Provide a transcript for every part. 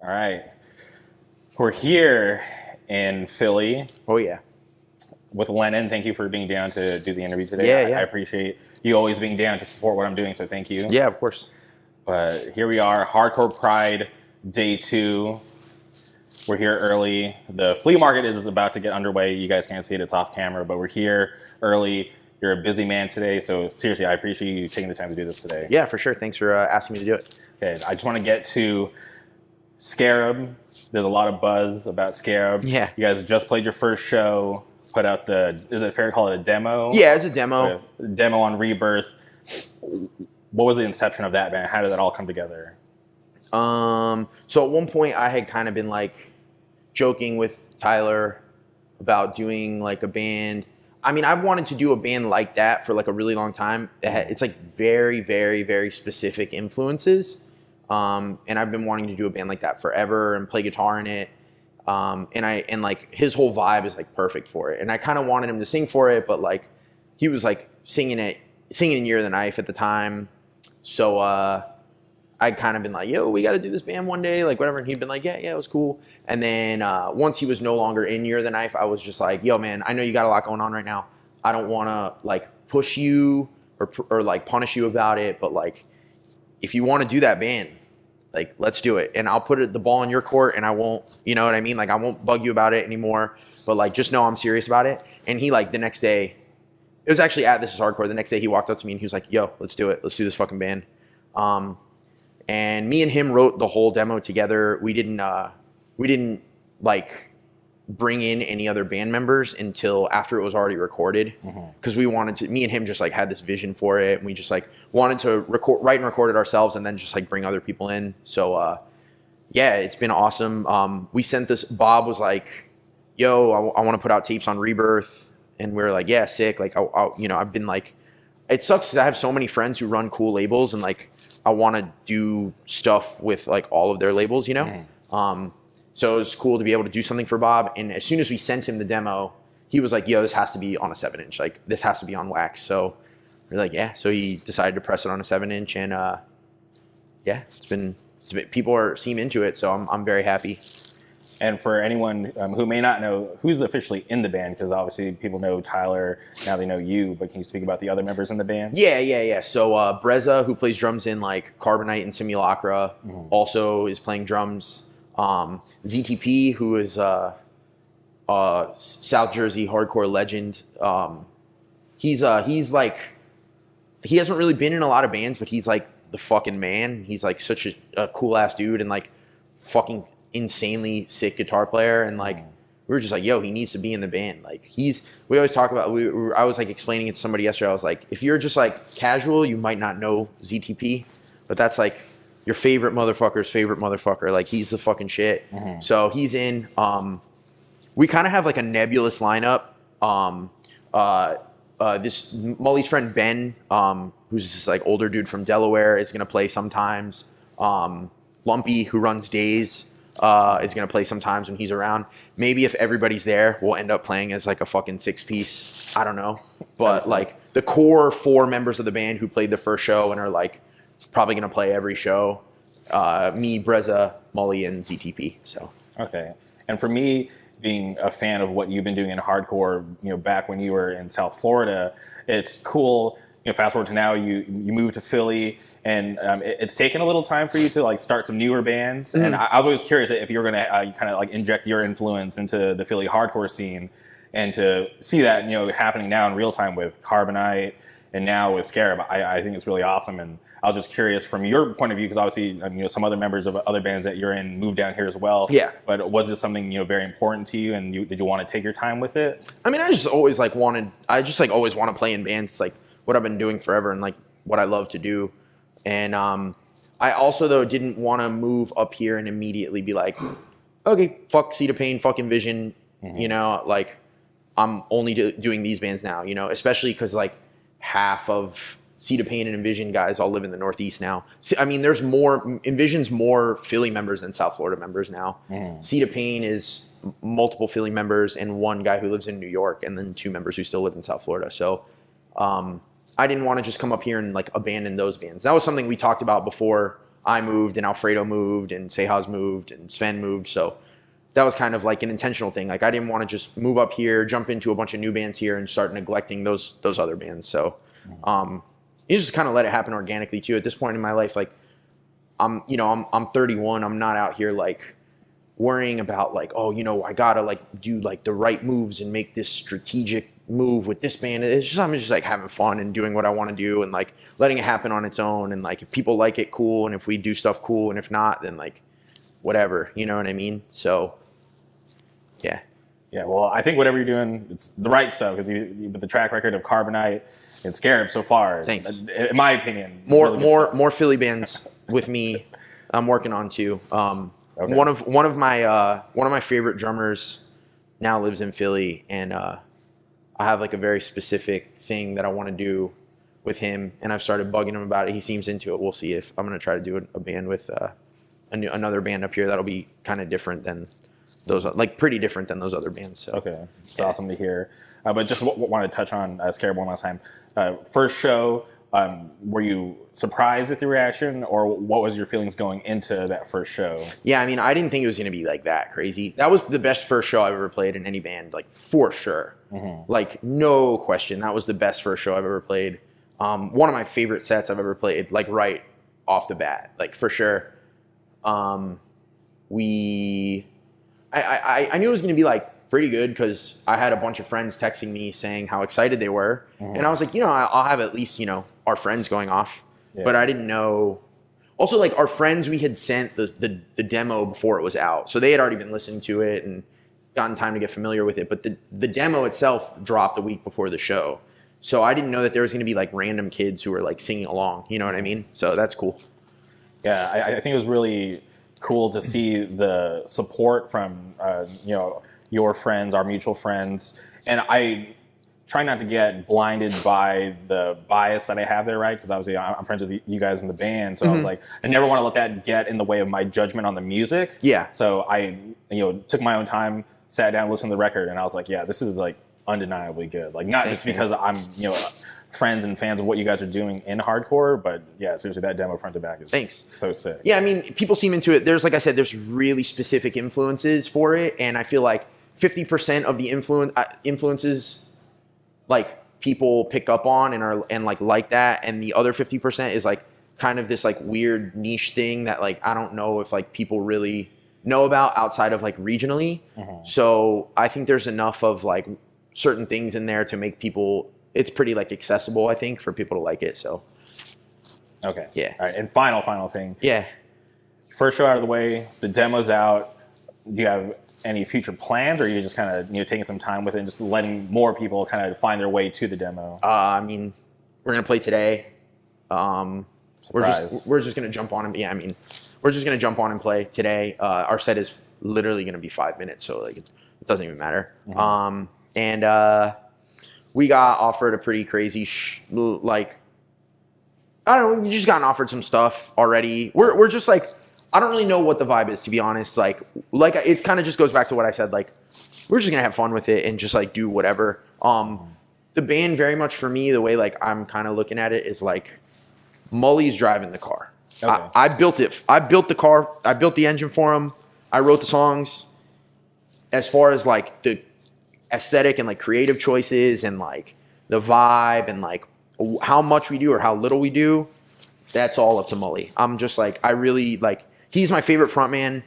All right. We're here in Philly Oh yeah. with Lennon. Thank you for being down to do the interview today. Yeah. I appreciate you always being down to support what I'm doing, so thank you. Yeah, of course. But here we are, Hardcore Pride Day 2. We're here early. The flea market is about to get underway. You guys can't see it, it's off camera, but we're here early. You're a busy man today, so seriously, I appreciate you taking the time to do this today. Yeah, for sure. Thanks for asking me to do it. Okay, I just want to get to Scarab. There's a lot of buzz about Scarab. Yeah. You guys just played your first show, put out is it fair to call it a demo? Yeah, it's a demo. A demo on Rebirth. What was the inception of that band? How did that all come together? So at one point I had kind of been like joking with Tyler about doing like a band. I mean, I've wanted to do a band like that for like a really long time. It's like very, very, very specific influences. And I've been wanting to do a band like that forever and play guitar in it. And like his whole vibe is like perfect for it. And I kind of wanted him to sing for it, but like he was like singing in Year of the Knife at the time. So I'd kind of been like, yo, we got to do this band one day, like whatever. And he'd been like, yeah, it was cool. And then once he was no longer in Year of the Knife, I was just like, yo, man, I know you got a lot going on right now. I don't want to like push you or like punish you about it. But like, if you want to do that band, like, let's do it. And I'll put the ball in your court and I won't, you know what I mean? Like, I won't bug you about it anymore. But like, just know I'm serious about it. And he like the next day, it was actually at This Is Hardcore. The next day he walked up to me and he was like, yo, let's do it. Let's do this fucking band. And me and him wrote the whole demo together. We didn't like bring in any other band members until after it was already recorded. Because we wanted to, me and him just like had this vision for it. And we just like wanted to write and record it ourselves and then just like bring other people in. So yeah, it's been awesome. We sent this, Bob was like, yo, I want to put out tapes on Rebirth. And we were like, yeah, sick. Like, you know, I've been like, it sucks because I have so many friends who run cool labels and like, I want to do stuff with like all of their labels, you know? So it was cool to be able to do something for Bob. And as soon as we sent him the demo, he was like, yo, this has to be on a 7-inch. Like, this has to be on wax. So we're like, yeah. So he decided to press it on a 7-inch. And yeah, it's been people seem into it. So I'm very happy. And for anyone who may not know, who's officially in the band? Because obviously people know Tyler, now they know you, but can you speak about the other members in the band? Yeah. So Breza, who plays drums in like Carbonite and Simulacra, also is playing drums. ZTP, who is South Jersey hardcore legend. He's like, he hasn't really been in a lot of bands, but he's like the fucking man. He's like such a cool ass dude and like fucking insanely sick guitar player. And like we were just like, yo, he needs to be in the band. Like we always talk about, I was like explaining it to somebody yesterday. I was like, if you're just like casual, you might not know ZTP, but that's like your favorite motherfucker's favorite motherfucker. Like he's the fucking shit. So he's in. We kind of have like a nebulous lineup. This Molly's friend Ben, who's this like older dude from Delaware, is gonna play sometimes. Lumpy, who runs Days, is gonna play sometimes when he's around. Maybe if everybody's there, we'll end up playing as like a fucking 6-piece. I don't know, but like the core 4 members of the band who played the first show and are like probably gonna play every show. Me, Breza, Molly, and ZTP. So okay. And for me, being a fan of what you've been doing in hardcore, you know, back when you were in South Florida, it's cool. You know, fast forward to now, you moved to Philly, and it's taken a little time for you to like start some newer bands. And I was always curious if you were going to kind of like inject your influence into the Philly hardcore scene, and to see that, you know, happening now in real time with Carbonite and now with Scarab, I think it's really awesome. And I was just curious from your point of view, because obviously, you know, some other members of other bands that you're in moved down here as well. Yeah. But was this something, you know, very important to you, and did you want to take your time with it? I mean, I just always want to play in bands. It's like what I've been doing forever and like what I love to do. And I also though didn't want to move up here and immediately be like, okay, fuck Seed of Pain, fuck Envision, you know, like I'm only doing these bands now, you know, especially because like half of Seed of Pain and Envision guys all live in the Northeast now. I mean, Envision's more Philly members than South Florida members now. Seed of Pain is multiple Philly members and one guy who lives in New York, and then 2 members who still live in South Florida. So I didn't want to just come up here and like abandon those bands. That was something we talked about before I moved and Alfredo moved and Sehaz moved and Sven moved. So that was kind of like an intentional thing. Like I didn't want to just move up here, jump into a bunch of new bands here and start neglecting those other bands. So you just kind of let it happen organically too. At this point in my life, like I'm 31. I'm not out here like worrying about like, oh, I gotta like do like the right moves and make this strategic move with this band. I'm just like having fun and doing what I want to do and like letting it happen on its own. And like if people like it, cool. And if we do stuff, cool. And if not, then like whatever. You know what I mean? So yeah. Yeah, well, I think whatever you're doing, it's the right stuff because with the track record of Carbonite and Scarab so far, Thanks. In my opinion, more Philly bands with me. I'm working on too. Okay. One of my favorite drummers now lives in Philly, and I have like a very specific thing that I want to do with him, and I've started bugging him about it. He seems into it. We'll see if I'm gonna try to do a band with another band up here that'll be kind of different than those, like pretty different than those other bands. So okay, it's awesome to hear. But just want to touch on Scarab one last time. First show, were you surprised at the reaction, or what was your feelings going into that first show? Yeah, I mean, I didn't think it was going to be like that crazy. That was the best first show I've ever played in any band, like for sure. Mm-hmm. Like no question, that was the best first show I've ever played. One of my favorite sets I've ever played, like right off the bat, like for sure. I knew it was going to be like pretty good because I had a bunch of friends texting me saying how excited they were. Mm-hmm. And I was like, I'll have at least, our friends going off. Yeah. But I didn't know. Also, like our friends, we had sent the demo before it was out. So they had already been listening to it and gotten time to get familiar with it. But the demo itself dropped a week before the show. So I didn't know that there was going to be like random kids who were like singing along. You know what I mean? So that's cool. Yeah, I think it was really cool to see the support from your friends, our mutual friends, and I try not to get blinded by the bias that I have there, right? Because obviously I'm friends with you guys in the band, so I was like, I never want to let that get in the way of my judgment on the music. Yeah. So I took my own time, sat down, listened to the record, and I was like, yeah, this is like undeniably good. Like not just because I'm friends and fans of what you guys are doing in hardcore, but yeah, seriously, that demo front to back is so sick. Yeah, I mean, people seem into it. There's, like I said, there's really specific influences for it, and I feel like 50% of the influences, like people pick up on and like that, and the other 50% is like kind of this like weird niche thing that like I don't know if like people really know about outside of like regionally. Mm-hmm. So I think there's enough of like certain things in there to make people. It's pretty like accessible, I think, for people to like it. So, okay, yeah. All right, and final thing. Yeah. First show out of the way, the demo's out. Do you have any future plans, or are you just kind of taking some time with it and just letting more people kind of find their way to the demo? I mean, we're gonna play today. We're just gonna jump on and we're just gonna jump on and play today. Our set is literally gonna be 5 minutes, so like it doesn't even matter. Mm-hmm. We got offered a pretty crazy, I don't know, we just gotten offered some stuff already. We're just like, I don't really know what the vibe is, to be honest. Like it kind of just goes back to what I said. Like, we're just going to have fun with it and just like do whatever. The band very much for me, the way like I'm kind of looking at it is like Mully's driving the car. Okay. I built it. I built the car. I built the engine for him. I wrote the songs. As far as like the aesthetic and like creative choices and like the vibe and like how much we do or how little we do, that's all up to Mully. I'm just like, I really like, he's my favorite frontman,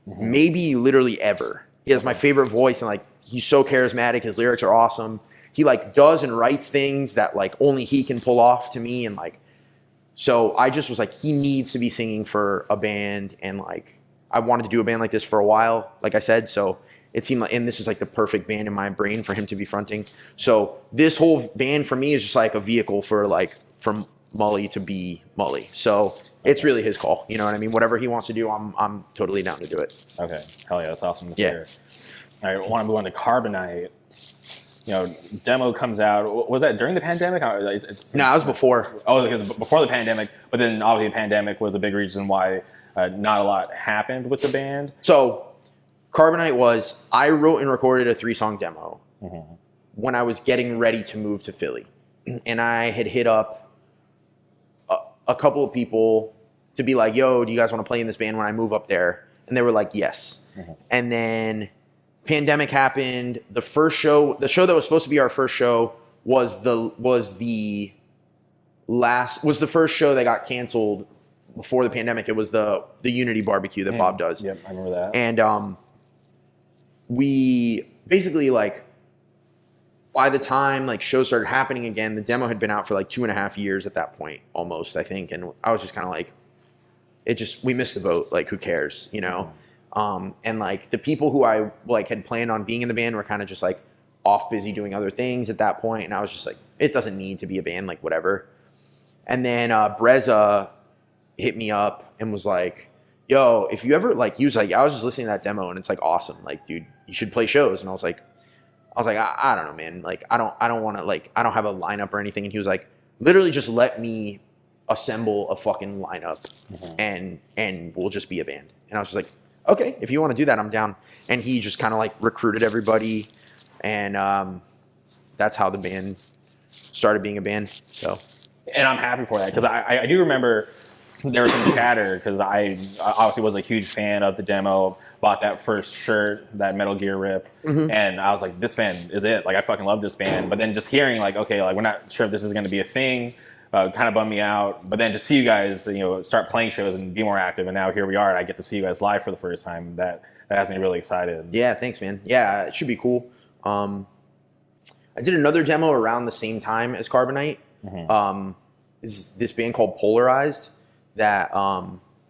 maybe literally ever. He has my favorite voice and like, he's so charismatic. His lyrics are awesome. He like does and writes things that like only he can pull off to me. And like, so I just was like, he needs to be singing for a band. And like, I wanted to do a band like this for a while, like I said, so it seemed like, and this is like the perfect band in my brain for him to be fronting. So this whole band for me is just like a vehicle for Mully to be Mully. So it's really his call. You know what I mean? Whatever he wants to do, I'm totally down to do it. Okay. Hell yeah. That's awesome to hear. All right. I want to move on to Carbonite. Demo comes out. Was that during the pandemic? No, it was before. Oh, because before the pandemic. But then obviously the pandemic was a big reason why not a lot happened with the band. So Carbonite was, I wrote and recorded a 3-song demo when I was getting ready to move to Philly. And I had hit up a couple of people to be like, yo, do you guys want to play in this band when I move up there? And they were like, yes. And then pandemic happened. The first show, the show that was supposed to be our first show was the first show that got canceled before the pandemic. It was the Unity barbecue that Bob does. Yep, I remember that. And we basically like, by the time like shows started happening again, the demo had been out for like 2.5 years at that point, almost, I think. And I was just kind of like, we missed the boat. Like, who cares, you know? And like the people who I like had planned on being in the band were kind of just like off busy doing other things at that point. And I was just like, it doesn't need to be a band, like whatever. And then Breza hit me up and was like, yo, if you ever like, he was like, I was just listening to that demo and it's like awesome. Like, dude, you should play shows. And I was like, I don't know, man. Like, I don't want to, like, I don't have a lineup or anything. And he was like, literally just let me assemble a fucking lineup and we'll just be a band. And I was just like, okay, if you want to do that, I'm down. And he just kind of like recruited everybody. And that's how the band started being a band. So, and I'm happy for that because I do remember there was some chatter because I obviously was a huge fan of the demo, bought that first shirt, that Metal Gear rip, and I was like, this band is it. Like, I fucking love this band. But then just hearing like, okay, like we're not sure if this is going to be a thing, kind of bummed me out. But then to see you guys, you know, start playing shows and be more active, and now here we are, and I get to see you guys live for the first time. That has me really excited. Yeah, thanks, man. Yeah, it should be cool. I did another demo around the same time as Carbonite. Is this band called Polarized that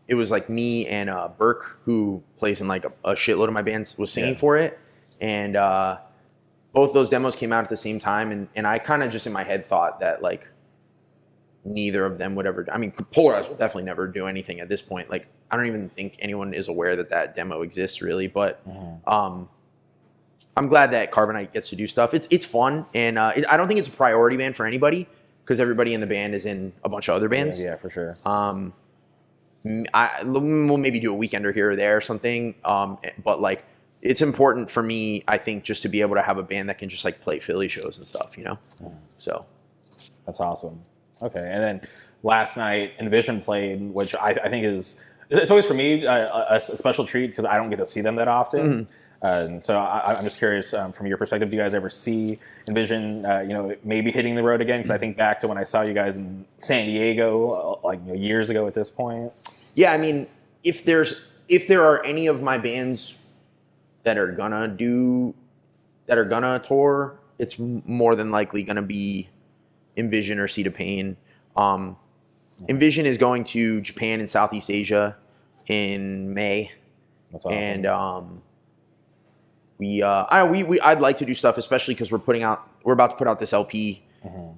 it was like me and Burke, who plays in like a shitload of my bands, was singing for it. And both those demos came out at the same time. And I kind of just in my head thought that like neither of them would ever, I mean, Polarized will definitely never do anything at this point. Like, I don't even think anyone is aware that that demo exists really, but I'm glad that Carbonite gets to do stuff. It's fun, and I don't think it's a priority band for anybody because everybody in the band is in a bunch of other bands. Yeah, for sure. We'll maybe do a weekender here or there or something, but like it's important for me, I think, just to be able to have a band that can just like play Philly shows and stuff, you know? So that's awesome. Okay, and then last night Envision played, which I think it's always for me a special treat because I don't get to see them that often. And so I'm just curious, from your perspective, do you guys ever see Envision, you know, maybe hitting the road again? Because I think back to when I saw you guys in San Diego, like, you know, years ago at this point. Yeah, I mean, if there are any of my bands that are gonna tour, it's more than likely gonna be Envision or Seed of Pain. Envision is going to Japan and Southeast Asia in May. That's awesome. And I'd like to do stuff, especially because we're about to put out this LP,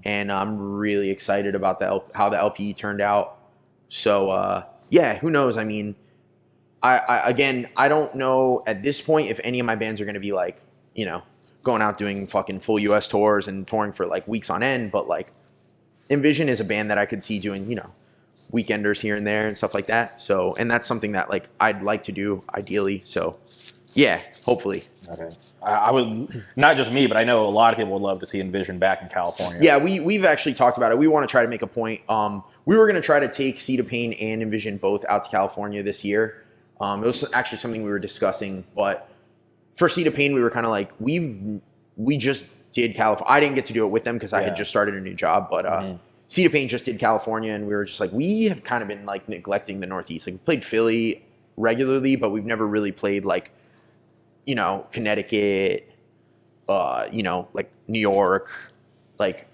and I'm really excited about how the LP turned out. So yeah, who knows? I mean, I don't know at this point if any of my bands are going to be like, you know, going out doing fucking full US tours and touring for like weeks on end, but like Envision is a band that I could see doing, you know, weekenders here and there and stuff like that. So, and that's something that like I'd like to do ideally. So yeah, hopefully. Okay. I would, not just me, but I know a lot of people would love to see Envision back in California. Yeah, we've actually talked about it. We want to try to make a point. We were going to try to take Seed of Pain and Envision both out to California this year. It was actually something we were discussing, but for Seed of Pain, we were kind of like, we just did California. I didn't get to do it with them because I had just started a new job, but Seed of Pain just did California, and we were just like, we have kind of been like neglecting the Northeast. Like, we played Philly regularly, but we've never really played like, you know, Connecticut, you know, like New York, like,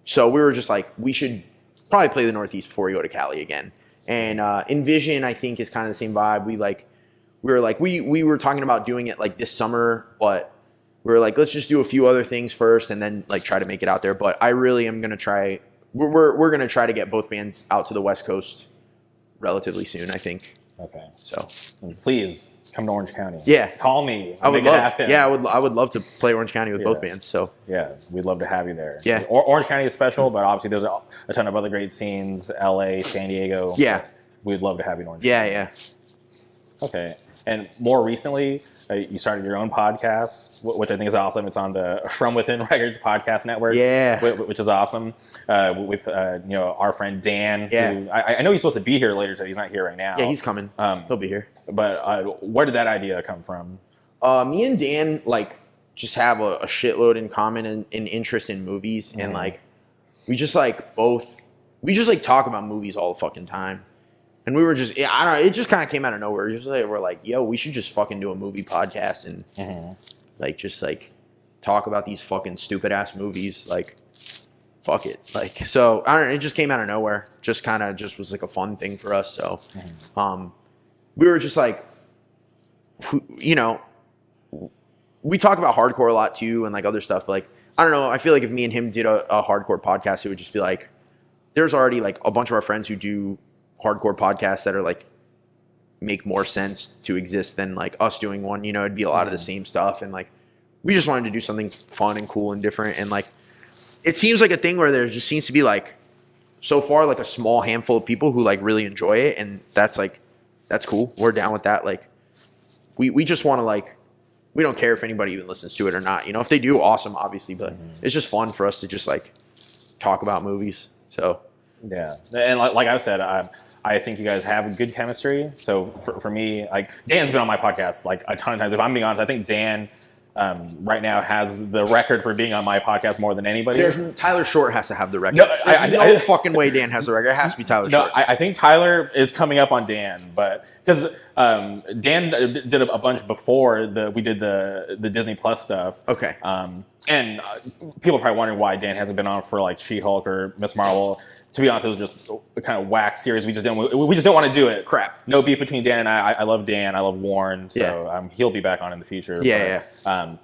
so we were just like, we should probably play the Northeast before we go to Cali again. And Envision, I think, is kind of the same vibe. We were talking about doing it like this summer, but we were like, let's just do a few other things first and then like try to make it out there. But I really am gonna try. We're gonna try to get both bands out to the West Coast relatively soon, I think. Okay. So please come to Orange County. Yeah. Call me. I would love. Yeah, I would love to play Orange County with both bands. So yeah, we'd love to have you there. Yeah. Orange County is special, but obviously there's a ton of other great scenes. LA, San Diego. Yeah. We'd love to have you in Orange Yeah, County. yeah. Okay. And more recently, you started your own podcast, which I think is awesome. It's on the From Within Records podcast network, which is awesome. With our friend Dan. Who, I know he's supposed to be here later, so he's not here right now. Yeah, he's coming. He'll be here. But where did that idea come from? Me and Dan just have a shitload in common and interest in movies, and we just talk about movies all the fucking time. And we were just, I don't know, it just kind of came out of nowhere. We're like, yo, we should just fucking do a movie podcast and talk about these fucking stupid ass movies. Fuck it. So I don't know, it just came out of nowhere. Just was like a fun thing for us. So, we were just we talk about hardcore a lot too and other stuff. But I don't know, I feel like if me and him did a hardcore podcast, it would just be there's already a bunch of our friends who do hardcore podcasts that are make more sense to exist than us doing one. It'd be a lot of the same stuff, and we just wanted to do something fun and cool and different. And it seems like a thing where there just seems to be so far a small handful of people who really enjoy it, and that's cool. We're down with that. We just want to we don't care if anybody even listens to it or not. If they do, awesome, obviously, but it's just fun for us to just talk about movies. So yeah, and like I said, I think you guys have good chemistry. So for me, Dan's been on my podcast a ton of times. If I'm being honest, I think Dan right now has the record for being on my podcast more than anybody. Tyler Short has to have the record. No, There's no fucking way Dan has the record. It has to be Tyler Short. No, I think Tyler is coming up on Dan, but because Dan did a bunch before we did the Disney Plus stuff. Okay. And people are probably wondering why Dan hasn't been on for She-Hulk or Miss Marvel. To be honest, it was just a kind of whack series. We just didn't want to do it. Crap. No beef between Dan and I. I love Dan. I love Warren. So he'll be back on in the future. But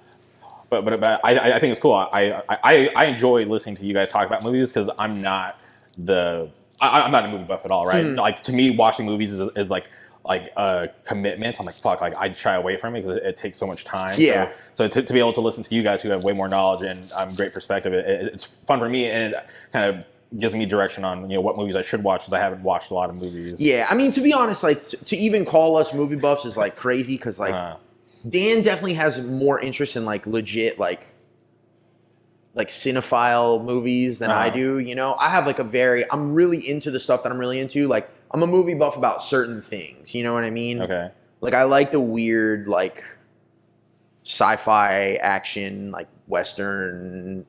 I think it's cool. I enjoy listening to you guys talk about movies because I'm not I'm not a movie buff at all, right? To me, watching movies is a commitment. I'm fuck, I shy away from it because it takes so much time. Yeah. So to be able to listen to you guys who have way more knowledge and great perspective, it's fun for me, and it kind of gives me direction on what movies I should watch because I haven't watched a lot of movies. Yeah, I mean, to be honest, to even call us movie buffs is crazy because Dan definitely has more interest in legit cinephile movies than I do. I have I'm really into the stuff that I'm really into. I'm a movie buff about certain things. You know what I mean? Okay. I like the weird sci-fi action Western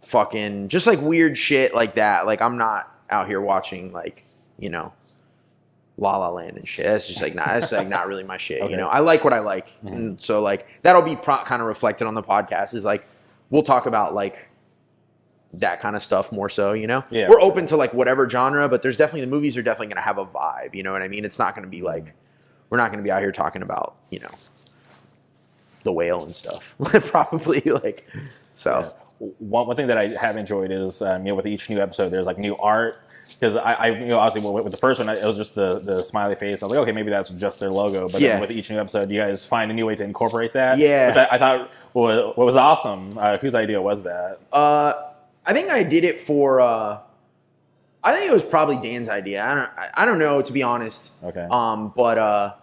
fucking just weird shit like that. I'm not out here watching La La Land and shit. That's just that's not really my shit. Okay. I like what I like, and so that'll be kind of reflected on the podcast. Is we'll talk about that kind of stuff more so. Yeah. We're open to whatever genre, but there's definitely the movies are definitely gonna have a vibe. You know what I mean? It's not gonna be we're not gonna be out here talking about the whale and stuff. Probably so. Yeah. One thing that I have enjoyed is with each new episode there's new art, because I obviously with the first one it was just the smiley face. I was okay, maybe that's just their logo, but then with each new episode you guys find a new way to incorporate that, which I thought what was awesome. Whose idea was that? I think I did it for I think it was probably Dan's idea. I don't know, to be honest. Okay. But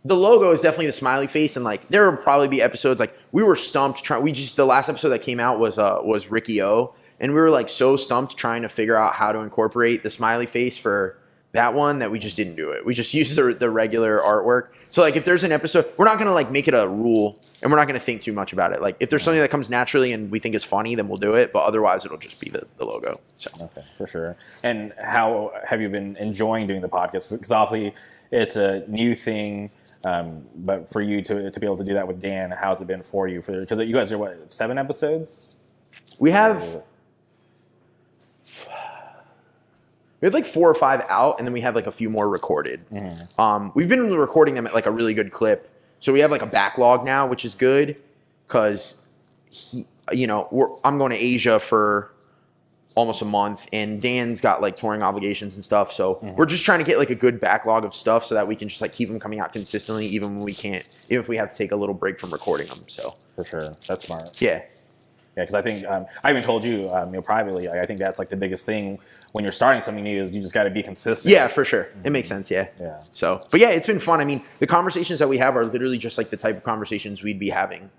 the logo is definitely the smiley face, and there will probably be episodes we were stumped the last episode that came out was Ricky O, and we were so stumped trying to figure out how to incorporate the smiley face for that one that we just didn't do it. We just used the regular artwork. So if there's an episode, we're not gonna make it a rule, and we're not gonna think too much about it. If there's something that comes naturally and we think is funny, then we'll do it. But otherwise, it'll just be the logo. So okay, for sure. And how have you been enjoying doing the podcast? Because obviously it's a new thing. But for you to be able to do that with Dan, how's it been for you? Because you guys are 7 episodes? We have 4 or 5 out, and then we have a few more recorded. We've been recording them at a really good clip, so we have a backlog now, which is good because I'm going to Asia for almost a month, and Dan's got touring obligations and stuff, so we're just trying to get a good backlog of stuff so that we can just keep them coming out consistently, even if we have to take a little break from recording them. So for sure, that's smart. Yeah. Yeah, because I think I even told you, privately. I think that's like the biggest thing when you're starting something new is you just got to be consistent. Yeah, for sure. It makes sense. Yeah. Yeah. So, but yeah, it's been fun. I mean, the conversations that we have are literally just like the type of conversations we'd be having,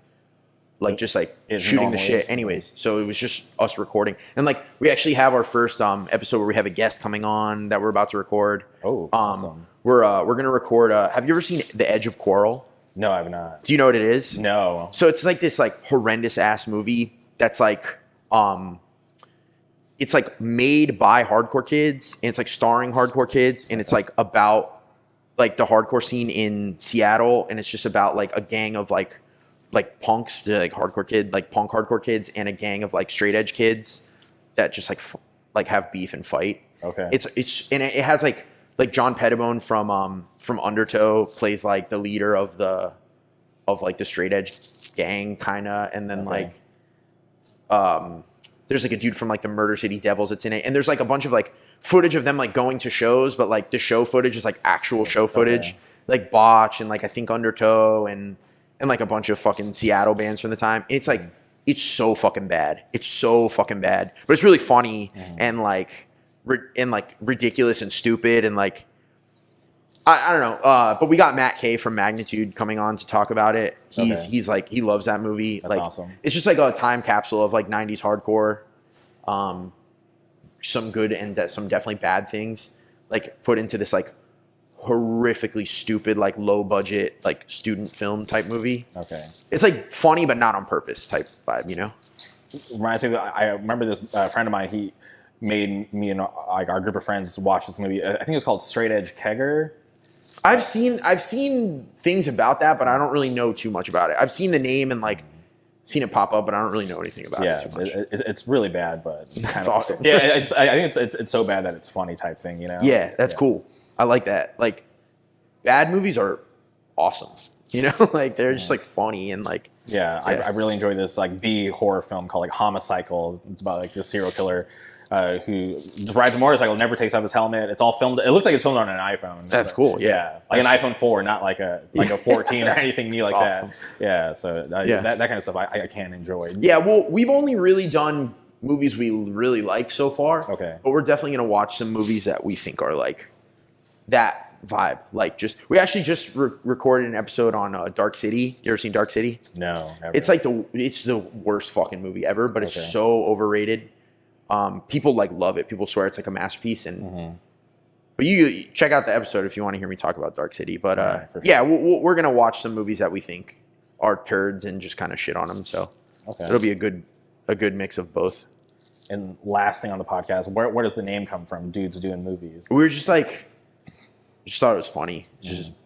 like just like shooting the shit. Anyways, so it was just us recording, and like we actually have our first episode where we have a guest coming on that we're about to record. Oh, awesome. We're gonna record. Have you ever seen The Edge of Quarrel? No, I have not. Do you know what it is? No. So it's like this like horrendous ass movie that's like it's like made by hardcore kids and it's like starring hardcore kids and it's like about like the hardcore scene in Seattle and it's just about like a gang of like punks, like hardcore kid, like punk hardcore kids and a gang of like straight edge kids that just like have beef and fight. Okay. It's and it has like John Pettibone from Undertow plays like the leader of the straight edge gang kind of, and then like there's like a dude from like the Murder City Devils that's in it, and there's like a bunch of like footage of them like going to shows, but like the show footage is like actual show footage, like Botch and like I think Undertow and like a bunch of fucking Seattle bands from the time. And it's like it's so fucking bad. It's so fucking bad, but it's really funny and like ridiculous and stupid and like I don't know. But we got Matt Kay from Magnitude coming on to talk about it. He's like he loves that movie. That's like awesome. It's just like a time capsule of like 90s hardcore. Some good and some definitely bad things like put into this like horrifically stupid like low budget like student film type movie. Okay. It's like funny but not on purpose type vibe, you know? Reminds me, I remember this friend of mine, he made me and like our group of friends watch this movie. I think it was called Straight Edge Kegger. I've seen things about that, but I don't really know too much about it. I've seen the name and like seen it pop up, but I don't really know anything about it too much. It's really bad, but that's awesome. Yeah, I think it's so bad that it's funny type thing, you know? Yeah, that's cool. I like that. Like bad movies are awesome, you know? Like they're just like funny and like I really enjoy this like B horror film called like Homicycle. It's about like this serial killer who just rides a motorcycle, never takes off his helmet. It's all filmed. It looks like it's filmed on an iPhone. That's cool. Yeah, like an iPhone 4, not like a 14 or anything new like awesome. that. Yeah, so that kind of stuff I can enjoy. Yeah, well, we've only really done movies we really like so far. Okay, but we're definitely gonna watch some movies that we think are like that vibe. Like we actually just recorded an episode on Dark City. You ever seen Dark City? No, never. It's like it's the worst fucking movie ever, but it's so overrated. People like love it. People swear it's like a masterpiece, and but you check out the episode if you want to hear me talk about Dark City. But we're gonna watch some movies that we think are turds and just kind of shit on them. So it'll be a good mix of both. And last thing on the podcast, where does the name come from? Dudes doing movies. We were just like, just thought it was funny.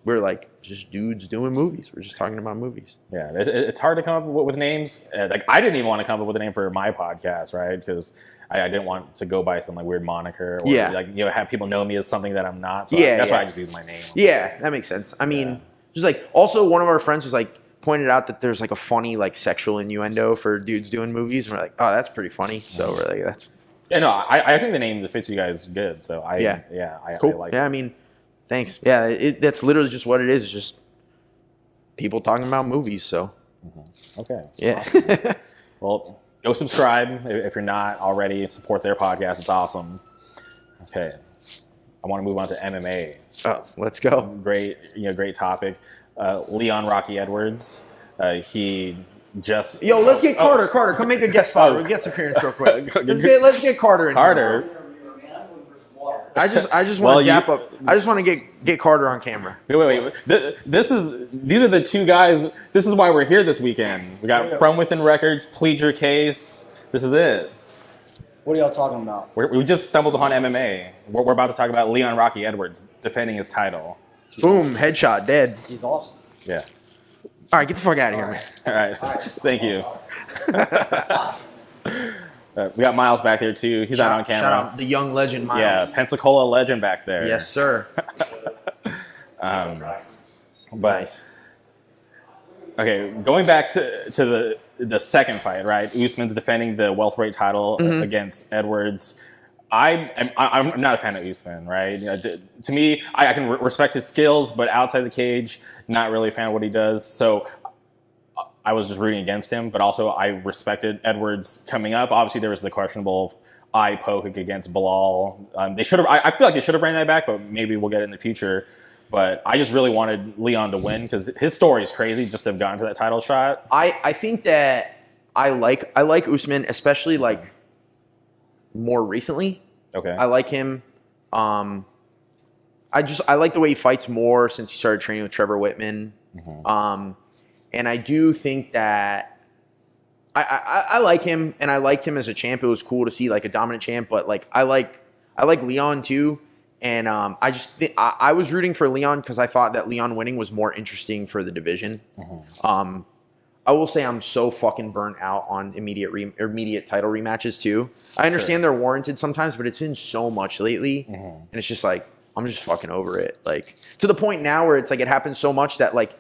We're like just dudes doing movies. We're just talking about movies. Yeah, it's hard to come up with names. Like I didn't even want to come up with a name for my podcast, right? Because I didn't want to go by some like weird moniker or like have people know me as something that I'm not. So that's why I just use my name. Yeah, that makes sense. I mean, just like also one of our friends was like pointed out that there's like a funny like sexual innuendo for dudes doing movies, and we're like, oh, that's pretty funny. So we're like, that's I think the name that fits you guys good. So I cool. I like it. I mean, thanks. Yeah, that's literally just what it is. It's just people talking about movies. So okay, yeah. Awesome. Well, go subscribe if you're not already. Support their podcast. It's awesome. Okay, I want to move on to MMA. Oh, let's go. Great topic. Leon Rocky Edwards. He just let's get Carter. Carter, come make a guest spot. Guest appearance real quick. Let's get Carter in. Carter. Here. I just want to gap up. I just want to get Carter on camera. Wait. These are the two guys. This is why we're here this weekend. We got From Within Records, Plead Your Case. This is it. What are y'all talking about? We just stumbled upon MMA. We're about to talk about Leon Rocky Edwards defending his title. Boom, headshot, dead. He's awesome. Yeah. All right, get the fuck out of here, man. All right. Thank you. We got Miles back there too. He's out on camera. Shout out the young legend, Miles. Yeah, Pensacola legend back there. Yes, sir. But nice. Okay, going back to the second fight, right? Usman's defending the welterweight title against Edwards. I'm not a fan of Usman, right? To me, I can respect his skills, but outside the cage, not really a fan of what he does. So I was just rooting against him, but also I respected Edwards coming up. Obviously, there was the questionable eye poke against Bilal. They should have. I feel like they should have ran that back, but maybe we'll get it in the future. But I just really wanted Leon to win because his story is crazy. Just to have gotten to that title shot. I think that I like Usman, especially like more recently. Okay. I like him. I like the way he fights more since he started training with Trevor Whitman. And I do think that I like him, and I liked him as a champ. It was cool to see like a dominant champ, but like I like Leon too. And I just think I was rooting for Leon because I thought that Leon winning was more interesting for the division. I will say I'm so fucking burnt out on immediate title rematches too. I understand they're warranted sometimes, but it's been so much lately, and it's just like I'm just fucking over it. Like to the point now where it's like it happens so much that like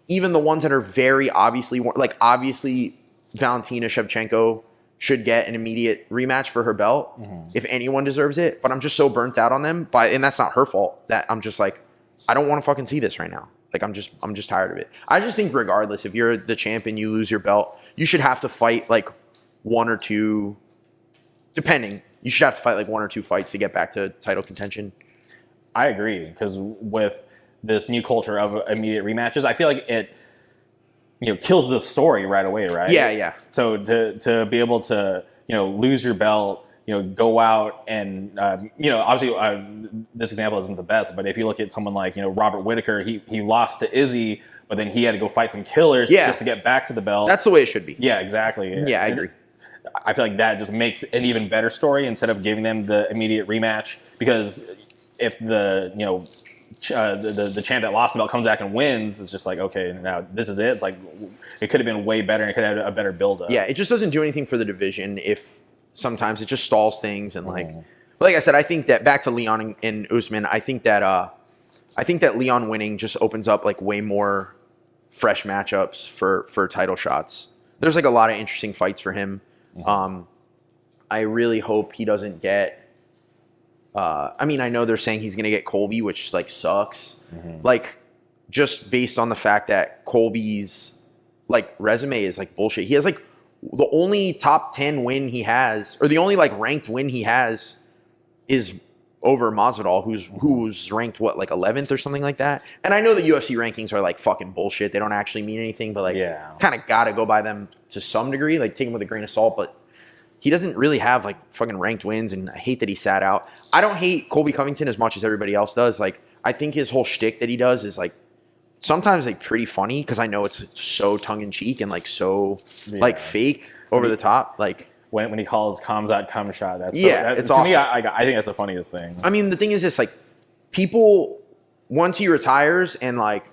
even the ones that are very obviously obviously Valentina Shevchenko should get an immediate rematch for her belt if anyone deserves it. But I'm just so burnt out on them, and that's not her fault. That I'm just like I don't want to fucking see this right now. Like I'm just tired of it. I just think regardless, if you're the champ and you lose your belt, you should have to fight like one or two, depending. You should have to fight like one or two fights to get back to title contention. I agree because with this new culture of immediate rematches, I feel like it kills the story right away, right? Yeah. So to be able to lose your belt, go out and obviously this example isn't the best, but if you look at someone like Robert Whittaker, he lost to Izzy, but then he had to go fight some killers just to get back to the belt. That's the way it should be. Yeah, exactly. Yeah, I agree. I feel like that just makes an even better story instead of giving them the immediate rematch, because if the champ that lost the belt comes back and wins, it's just like, okay, now this is it. It's like it could have been way better and it could have had a better build-up. Yeah, it just doesn't do anything for the division if sometimes it just stalls things and like I said, I think that back to Leon and Usman, I think that Leon winning just opens up like way more fresh matchups for title shots. There's like a lot of interesting fights for him. I really hope he doesn't get I know they're saying he's going to get Colby, which like sucks. Like just based on the fact that Colby's like resume is like bullshit. He has like the only top 10 win he has, or the only like ranked win he has, is over Masvidal, who's ranked what, like 11th or something like that. And I know the UFC rankings are like fucking bullshit. They don't actually mean anything, but like kind of got to go by them to some degree, like take them with a grain of salt. But he doesn't really have like fucking ranked wins, and I hate that he sat out. I don't hate Colby Covington as much as everybody else does. Like I think his whole shtick that he does is like sometimes like pretty funny, because I know it's so tongue in cheek and like so like fake over the top. Like when he calls Khamzat cum shot, that's it's to awesome. me. I think that's the funniest thing. I mean, the thing is this: like people, once he retires and like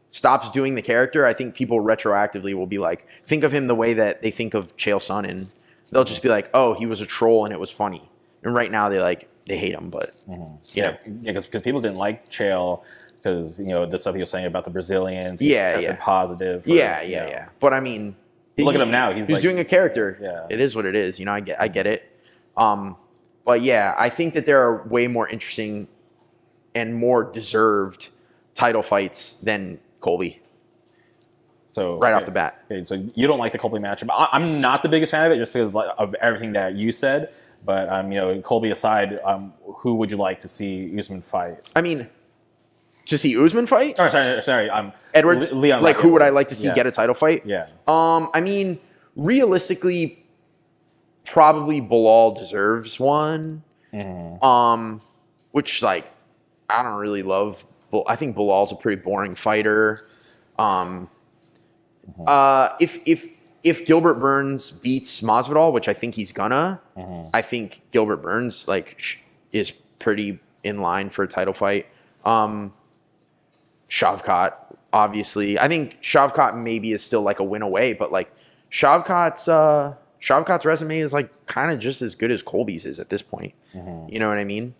stops doing the character, I think people retroactively will be like, think of him the way that they think of Chael Sonnen. They'll just be like, oh, he was a troll and it was funny. And right now they hate him, but because people didn't like Chael because the stuff he was saying about the Brazilians. He Yeah, tested yeah. positive. Yeah. But I mean, Look at him now. He's like, doing a character. Yeah. It is what it is. I get it. But yeah, I think that there are way more interesting and more deserved title fights than Colby. So right off the bat. Okay, so you don't like the Colby matchup. I'm not the biggest fan of it just because of everything that you said. But Colby aside, who would you like to see Usman fight? I mean, to see Usman fight? Oh, sorry. Edwards? Leon. Like, who would I Edwards. like to see get a title fight? Yeah. I mean, realistically, probably Bilal deserves one. Which, like, I don't really love. I think Bilal's a pretty boring fighter. If Gilbert Burns beats Masvidal, which I think he's gonna, I think Gilbert Burns is pretty in line for a title fight. Shavkat, obviously, I think Shavkat maybe is still like a win away, but like Shavkat's resume is like kind of just as good as Colby's is at this point. You know what I mean?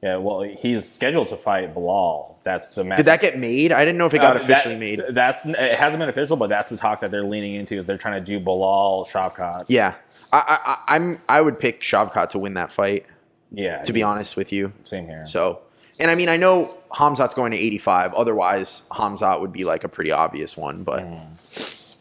Yeah, well, he's scheduled to fight Bilal. That's the match. Did that get made? I didn't know if it got officially made. It hasn't been official, but that's the talks that they're leaning into. Is they're trying to do Bilal Shavkat. Yeah, I would pick Shavkat to win that fight. Yeah, to be honest with you. Same here. So, and I mean, I know Khamzat's going to 85. Otherwise, Khamzat would be like a pretty obvious one. But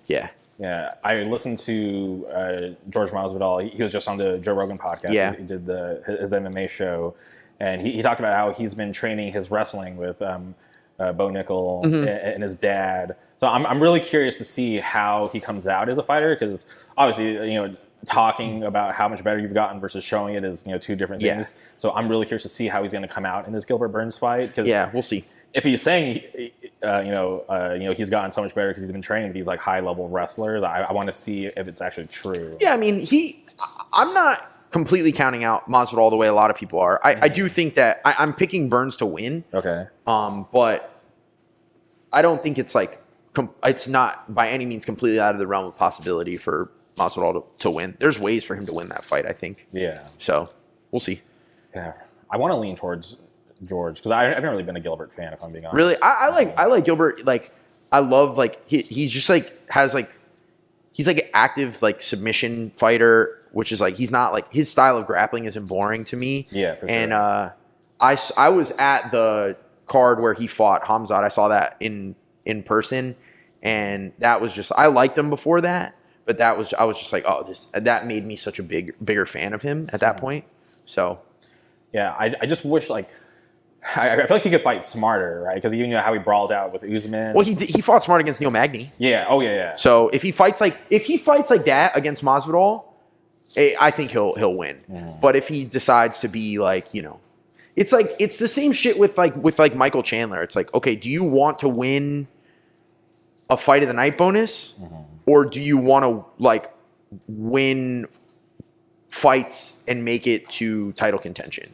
Yeah. Yeah, I listened to George Masvidal. He was just on the Joe Rogan podcast. Yeah. He did his MMA show, and he talked about how he's been training his wrestling with Bo Nickel and his dad. So I'm really curious to see how he comes out as a fighter, because obviously, talking about how much better you've gotten versus showing it is, two different things. So I'm really curious to see how he's going to come out in this Gilbert Burns fight. Cause we'll see. if he's saying, he's gotten so much better because he's been training with these like high level wrestlers, I want to see if it's actually true. Yeah, I mean, I'm not completely counting out Masvidal the way a lot of people are. I do think that I'm picking Burns to win. Okay. But I don't think it's like it's not by any means completely out of the realm of possibility for Masvidal to win. There's ways for him to win that fight, I think. Yeah. So we'll see. Yeah, I want to lean towards George because I've never really been a Gilbert fan, if I'm being honest. Really, I like Gilbert. Like, I love like he's just like he's like an active like submission fighter, which is like he's not like his style of grappling isn't boring to me. Yeah, for sure. And I was at the card where he fought Hamzat. I saw that in person, and that was just I liked him before that, but I was just like, oh, that made me such a bigger fan of him at that point. So yeah, I just wish like I feel like he could fight smarter, right? Because you know how he brawled out with Usman. Well, he fought smart against Neil Magny. Yeah. Oh yeah. So if he fights like that against Masvidal, I think he'll win. Yeah. But if he decides to be like, it's like it's the same shit with Michael Chandler. It's like, okay, do you want to win a fight of the night bonus, or do you want to like win fights and make it to title contention?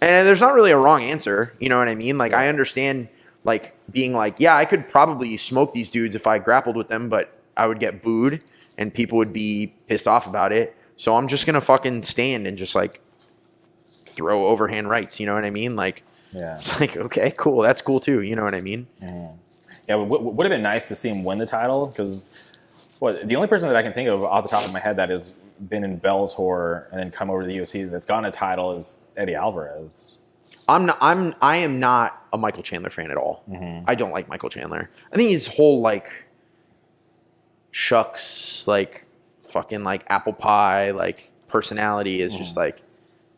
And there's not really a wrong answer. You know what I mean? Like, I understand, like, being like, yeah, I could probably smoke these dudes if I grappled with them, but I would get booed and people would be pissed off about it. So I'm just going to fucking stand and just, like, throw overhand rights. You know what I mean? Like, it's like, okay, cool. That's cool, too. You know what I mean? Yeah, it would have been nice to see him win the title because the only person that I can think of off the top of my head that has been in Bellator and then come over to the UFC that's gotten a title is Eddie Alvarez. I am not a Michael Chandler fan at all. I don't like Michael Chandler. I think his whole like shucks, like fucking like apple pie, like personality is just like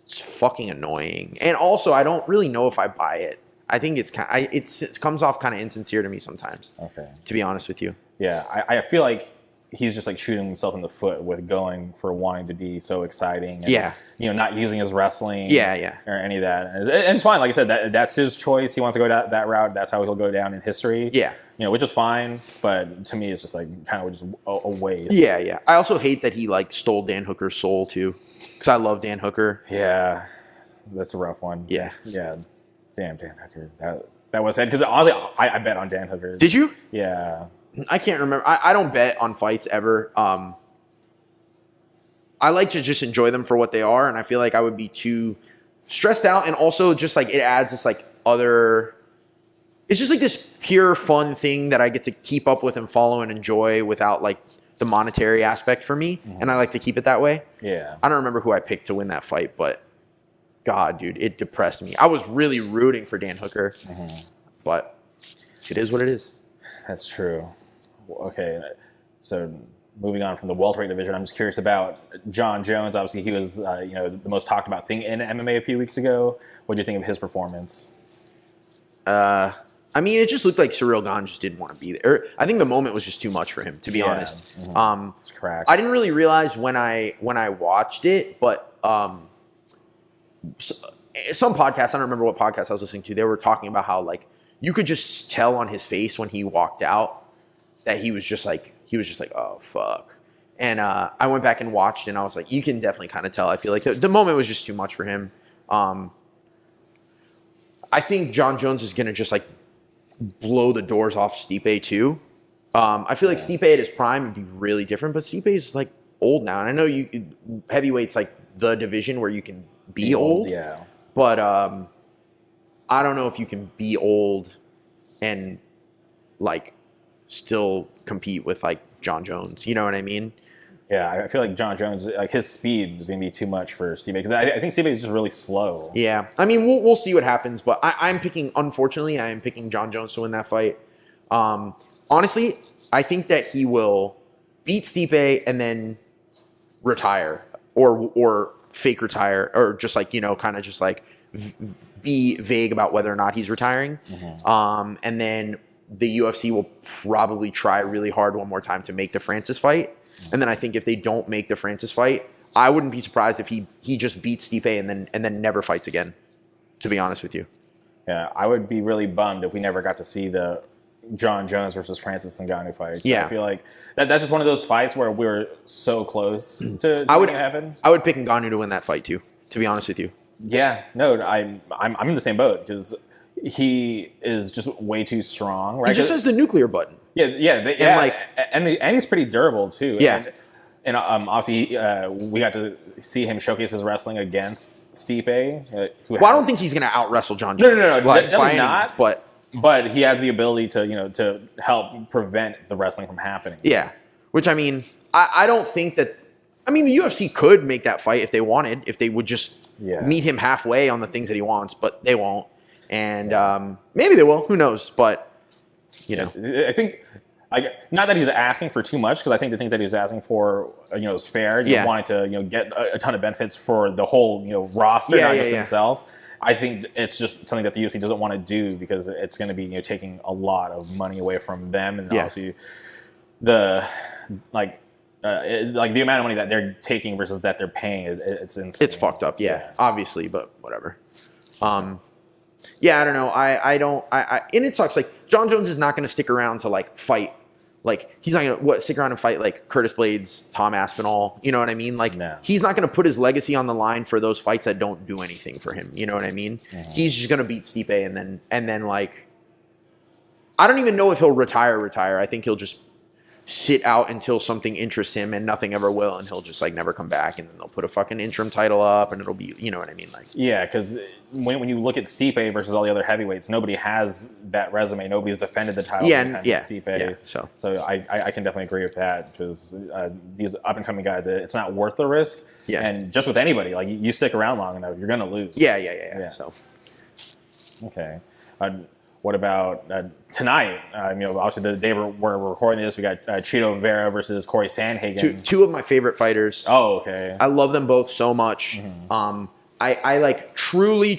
it's fucking annoying. And also, I don't really know if I buy it. I think it comes off kind of insincere to me sometimes. Okay. To be honest with you. Yeah, I feel like he's just like shooting himself in the foot with going for wanting to be so exciting. And, not using his wrestling. Or any of that. And it's fine. Like I said, that's his choice. He wants to go that route. That's how he'll go down in history. Yeah. Which is fine. But to me, it's just like kind of just a waste. Yeah. I also hate that he like stole Dan Hooker's soul too. Because I love Dan Hooker. Yeah. That's a rough one. Yeah. Yeah. Damn, Dan Hooker. That was sad. Because honestly, I bet on Dan Hooker. Did you? Yeah. I can't remember. I don't bet on fights ever. I like to just enjoy them for what they are, and I feel like I would be too stressed out, and also just like it adds this like other. It's just like this pure fun thing that I get to keep up with and follow and enjoy without like the monetary aspect for me, and I like to keep it that way. Yeah. I don't remember who I picked to win that fight, but God, dude, it depressed me. I was really rooting for Dan Hooker, but it is what it is. That's true. Okay, so moving on from the welterweight division, I'm just curious about John Jones. Obviously, he was the most talked about thing in MMA a few weeks ago. What do you think of his performance? I mean, it just looked like Ciryl Gane just didn't want to be there. I think the moment was just too much for him, to be honest. It's cracked. I didn't really realize when I watched it, but some podcasts, I don't remember what podcast I was listening to, they were talking about how like you could just tell on his face when he walked out that he was just like, oh, fuck. And I went back and watched, and I was like, you can definitely kind of tell. I feel like the moment was just too much for him. I think John Jones is going to just like blow the doors off Stipe too. I feel like Stipe at his prime would be really different, but Stipe is like old now. And I know heavyweight's like the division where you can be old. Yeah. But I don't know if you can be old and like still compete with like John Jones. You know what I mean? Yeah, I feel like John Jones, like his speed is going to be too much for Stipe because I think Stipe is just really slow. Yeah, I mean we'll see what happens, but I'm picking. Unfortunately, I am picking John Jones to win that fight. Honestly, I think that he will beat Stipe and then retire or fake retire or just like, kind of just like be vague about whether or not he's retiring. And then the UFC will probably try really hard one more time to make the Francis fight. And then I think if they don't make the Francis fight, I wouldn't be surprised if he just beats Stipe and then never fights again, to be honest with you. Yeah, I would be really bummed if we never got to see the John Jones versus Francis Ngannou fight. Yeah. I feel like that's just one of those fights where we were so close to would happen. I would pick Ngannou to win that fight too, to be honest with you. Yeah, no, I'm in the same boat because he is just way too strong. Right? He just has the nuclear button. And he's pretty durable too. Yeah. And obviously, we got to see him showcase his wrestling against Stipe. Well, I don't think he's going to out wrestle John Jones. No, definitely not. But he has the ability to help prevent the wrestling from happening. Yeah, which I mean, I don't think that. I mean, the UFC could make that fight if they wanted, if they would just meet him halfway on the things that he wants, but they won't. And maybe they will. Who knows? But I think. Not that he's asking for too much, because I think the things that he's asking for, is fair. He wanted to, get a ton of benefits for the whole, roster, not just himself. I think it's just something that the UFC doesn't want to do because it's going to be, taking a lot of money away from them, and obviously the the amount of money that they're taking versus that they're paying, it's insane. It's fucked up. Yeah, obviously, but whatever. Yeah, I don't know. And it sucks. Like, John Jones is not going to stick around to fight. Like, he's not going to stick around and fight like Curtis Blades, Tom Aspinall. You know what I mean? Like, he's not going to put his legacy on the line for those fights that don't do anything for him. You know what I mean? Mm-hmm. He's just going to beat Stipe and then like, I don't even know if he'll retire. I think he'll just sit out until something interests him, and nothing ever will, and he'll just never come back, and then they'll put a fucking interim title up, and it'll be, you know what I mean? Like, yeah, because when you look at Stipe versus all the other heavyweights, nobody has that resume. Nobody's defended the title. Stipe. Yeah, so I can definitely agree with that, because these up and coming guys, it's not worth the risk. Yeah, and just with anybody, like, you stick around long enough, you're gonna lose. Yeah. So, okay. What about tonight? Obviously the day we're recording this, we got Chito Vera versus Corey Sandhagen. Two of my favorite fighters. Oh, okay. I love them both so much. Mm-hmm. I like truly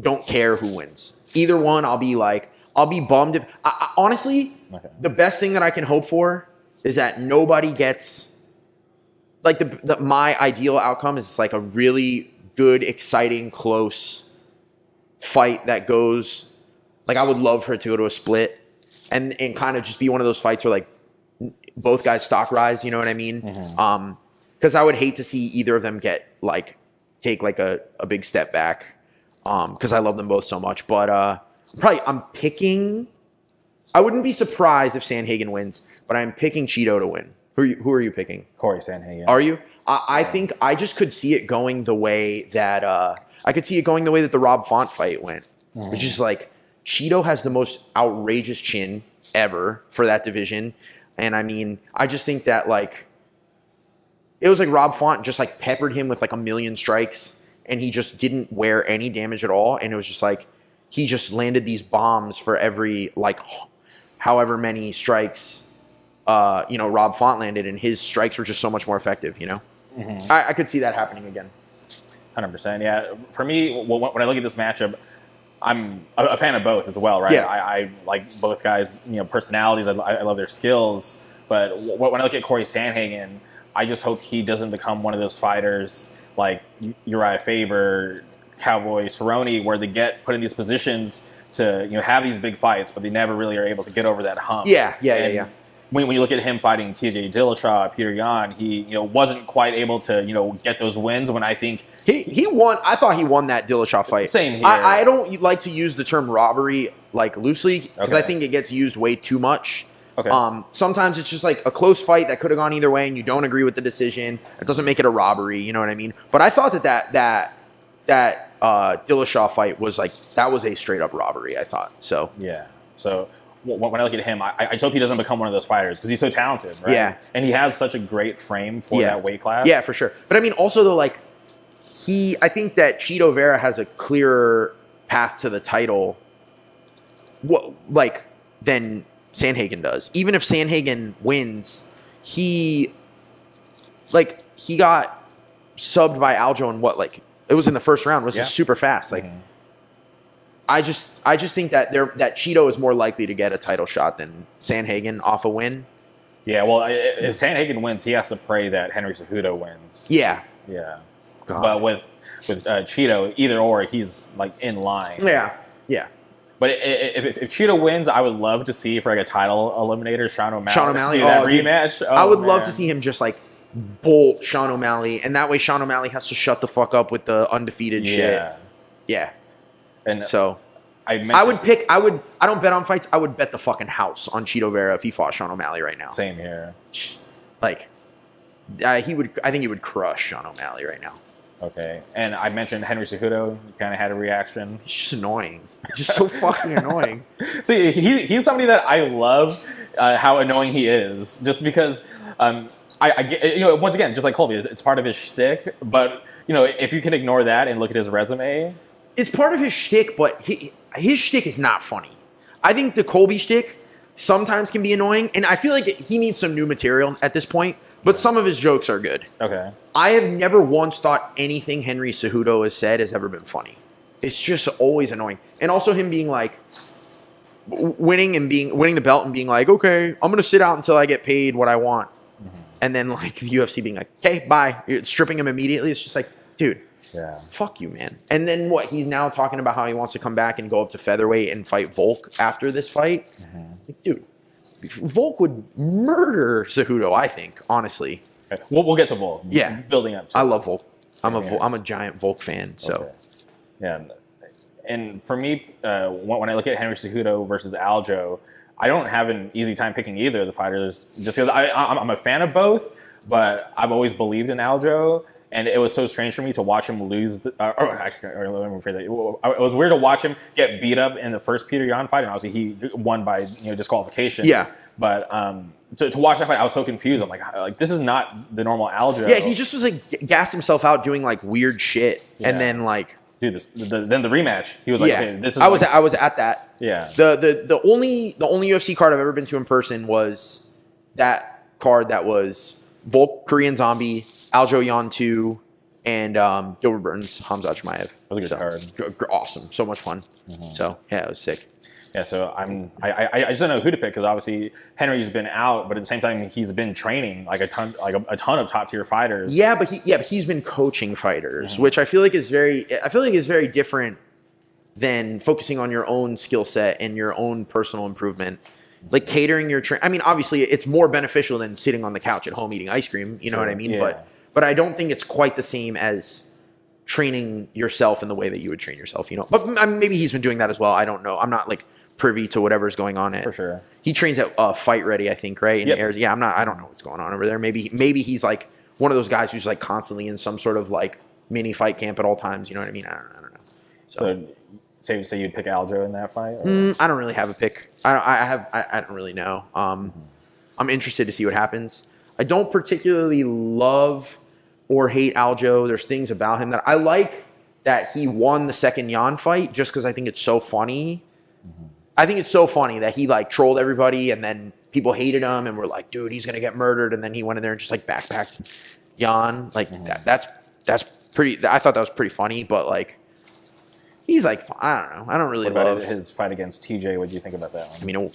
don't care who wins. Either one, I'll be bummed if. Honestly, the best thing that I can hope for is that nobody gets. Like, my ideal outcome is like a really good, exciting, close fight that goes. Like, I would love for it to go to a split and kind of just be one of those fights where, like, both guys stock rise, you know what I mean? Mm-hmm. Because I would hate to see either of them take a big step back, because I love them both so much. But I'm picking. I wouldn't be surprised if Sandhagen wins, but I'm picking Chito to win. Who are you picking? Corey Sandhagen. Are you? I think I just could see it going the way that the Rob Font fight went, which is like, Chito has the most outrageous chin ever for that division. And I mean, I just think that, like, it was like Rob Font just like peppered him with like a million strikes, and he just didn't wear any damage at all. And it was just like, he just landed these bombs for every, like, however many strikes, Rob Font landed, and his strikes were just so much more effective, Mm-hmm. I could see that happening again. 100%. Yeah. For me, when I look at this matchup, I'm a fan of both as well, right? Yeah. I like both guys, personalities. I love their skills. But when I look at Corey Sandhagen, I just hope he doesn't become one of those fighters like Uriah Faber, Cowboy Cerrone, where they get put in these positions to have these big fights, but they never really are able to get over that hump. Yeah. When you look at him fighting T.J. Dillashaw, Peter Yan, he wasn't quite able to get those wins. When I think he won, I thought he won that Dillashaw fight. Same here. I don't like to use the term robbery like loosely, because I think it gets used way too much. Okay. Sometimes it's just like a close fight that could have gone either way, and you don't agree with the decision. It doesn't make it a robbery. You know what I mean? But I thought that Dillashaw fight was that was a straight up robbery. I thought so. Yeah. So when I look at him, I just hope he doesn't become one of those fighters, because he's so talented, right? Yeah. And he has such a great frame for that weight class. Yeah, for sure. But I mean, also though, I think that Chito Vera has a clearer path to the title, than Sandhagen does. Even if Sandhagen wins, he got subbed by Aljo in what, like, it was in the first round, was just super fast. Like, I just think that Cheeto is more likely to get a title shot than Sandhagen off a win. Yeah, well, if Sandhagen wins, he has to pray that Henry Cejudo wins. Yeah. Yeah. God. But with Cheeto, either or, he's like in line. Yeah. Yeah. But if Cheeto wins, I would love to see for like a title eliminator, Sean O'Malley. Do that rematch. I would love to see him just like bolt Sean O'Malley, and that way Sean O'Malley has to shut the fuck up with the undefeated shit. Yeah. And so I don't bet on fights. I would bet the fucking house on Cheeto Vera if he fought Sean O'Malley right now. Same here. Like, I think he would crush Sean O'Malley right now. Okay. And I mentioned Henry Cejudo. You kind of had a reaction. He's just annoying. Just so fucking annoying. See, he's somebody that I love how annoying he is. Just because I get, once again, just like Colby, it's part of his shtick. But, if you can ignore that and look at his resume. It's part of his shtick, but his shtick is not funny. I think the Colby shtick sometimes can be annoying, and I feel like he needs some new material at this point, but some of his jokes are good. Okay. I have never once thought anything Henry Cejudo has said has ever been funny. It's just always annoying. And also him being like, winning the belt and being like, okay, I'm going to sit out until I get paid what I want. And then like the UFC being like, okay, bye. You're stripping him immediately. It's just like, dude. Yeah. Fuck you, man. And then what? He's now talking about how he wants to come back and go up to featherweight and fight Volk after this fight. Like, dude, Volk would murder Cejudo, I think, honestly. Okay. We'll get to Volk. Yeah. Building up to I it. love Volk. I'm a giant Volk fan. So. Okay. Yeah. And for me, when I look at Henry Cejudo versus Aljo, I don't have an easy time picking either of the fighters just because I'm a fan of both, but I've always believed in Aljo. And it was so strange for me to watch him lose. Let me rephrase that. It was weird to watch him get beat up in the first Peter Yan fight, and obviously he won by disqualification. Yeah. But to watch that fight, I was so confused. I'm like, this is not the normal Aljo. Yeah, he just was like gassed himself out doing like weird shit, and then like, dude, then the rematch. He was like, okay, this is. I was at that. Yeah. The only UFC card I've ever been to in person was that card that was Volk Korean Zombie, Aljo Yan 2, and Gilbert Burns, Hamza Chimaev. That was a good card. Awesome. So much fun. So, yeah, it was sick. Yeah, so I just don't know who to pick because obviously Henry's been out, but at the same time he's been training like a ton of top tier fighters. Yeah, but he's been coaching fighters, which I feel like is very different than focusing on your own skill set and your own personal improvement. Like catering your I mean, obviously it's more beneficial than sitting on the couch at home eating ice cream, you know what I mean? Yeah. But I don't think it's quite the same as training yourself in the way that you would train yourself, But maybe he's been doing that as well. I don't know. I'm not like privy to whatever's going on. For sure. He trains at Fight Ready, I think, right? Yep. Yeah, I don't know what's going on over there. Maybe he's like one of those guys who's like constantly in some sort of like mini fight camp at all times. You know what I mean? I don't know. So say you'd pick Aljo in that fight? I don't really have a pick. I don't really know. I'm interested to see what happens. I don't particularly love or hate Aljo. There's things about him that I like that he won the second Yan fight just because I think it's so funny. I think it's so funny that he like trolled everybody and then people hated him and were like, dude, he's gonna get murdered, and then he went in there and just like backpacked Yan. Like that's pretty. I thought that was pretty funny, but like he's like, I don't know. I don't really love his fight against TJ. What do you think about that one? I mean,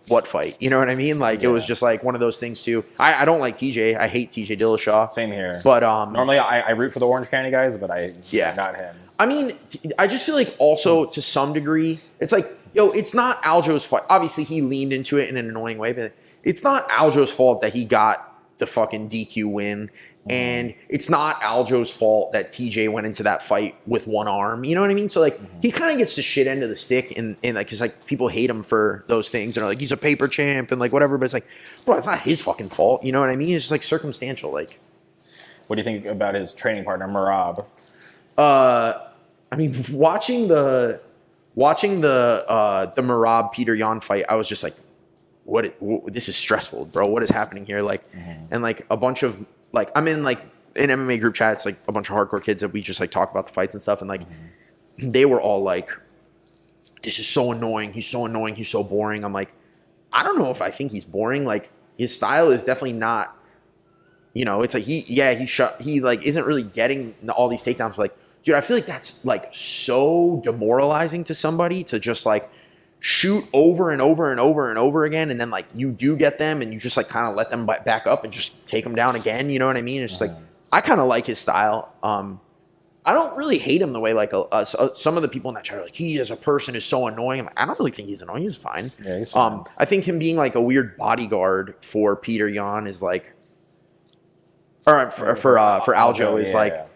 what fight? You know what I mean? Like it was just like one of those things too. I don't like TJ. I hate TJ Dillashaw. Same here. But normally I root for the Orange County guys, but not him. I mean, I just feel like also to some degree, it's like, it's not Aljo's fault. Obviously, he leaned into it in an annoying way, but it's not Aljo's fault that he got the fucking DQ win. And it's not Aljo's fault that TJ went into that fight with one arm. You know what I mean? So, like, he kind of gets the shit end of the stick. And like, because, like, people hate him for those things. And are like, he's a paper champ and, like, whatever. But it's like, bro, it's not his fucking fault. You know what I mean? It's just, like, circumstantial. Like, what do you think about his training partner, Merab? I mean, watching the Merab Peter Yan fight, I was just like, this is stressful, bro. What is happening here? Like, and like a bunch of like, I'm in like an MMA group chats, like a bunch of hardcore kids that we just like talk about the fights and stuff, and like they were all like, "This is so annoying. He's so annoying. He's so boring." I'm like, I don't know if I think he's boring. Like his style is definitely not. It's like he like isn't really getting all these takedowns. But like, dude, I feel like that's like so demoralizing to somebody to just like shoot over and over and over and over again, and then like you do get them, and you just like kind of let them back up and just take them down again. You know what I mean? It's just like I kind of like his style. I don't really hate him the way like some of the people in that chat are like, he as a person is so annoying. I'm like, I don't really think he's annoying. He's fine. Yeah, he's fine. I think him being like a weird bodyguard for Peter Yan is like, or for Aljo is like,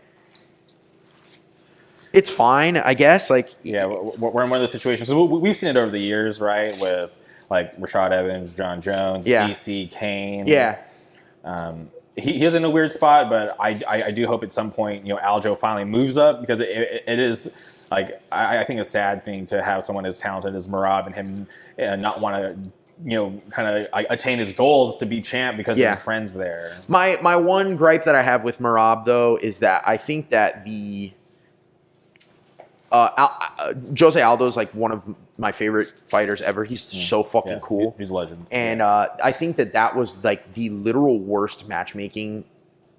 it's fine, I guess. Like, yeah, we're in one of those situations. So we've seen it over the years, right? With like Rashad Evans, John Jones, DC, Kane. Yeah. He is in a weird spot, but I do hope at some point, Aljo finally moves up, because it is like, I think a sad thing to have someone as talented as Merab and him not want to, kind of attain his goals to be champ because of friends there. My one gripe that I have with Merab though is that I think that the Jose Aldo's like one of my favorite fighters ever. He's so fucking cool. He's a legend. And I think that was like the literal worst matchmaking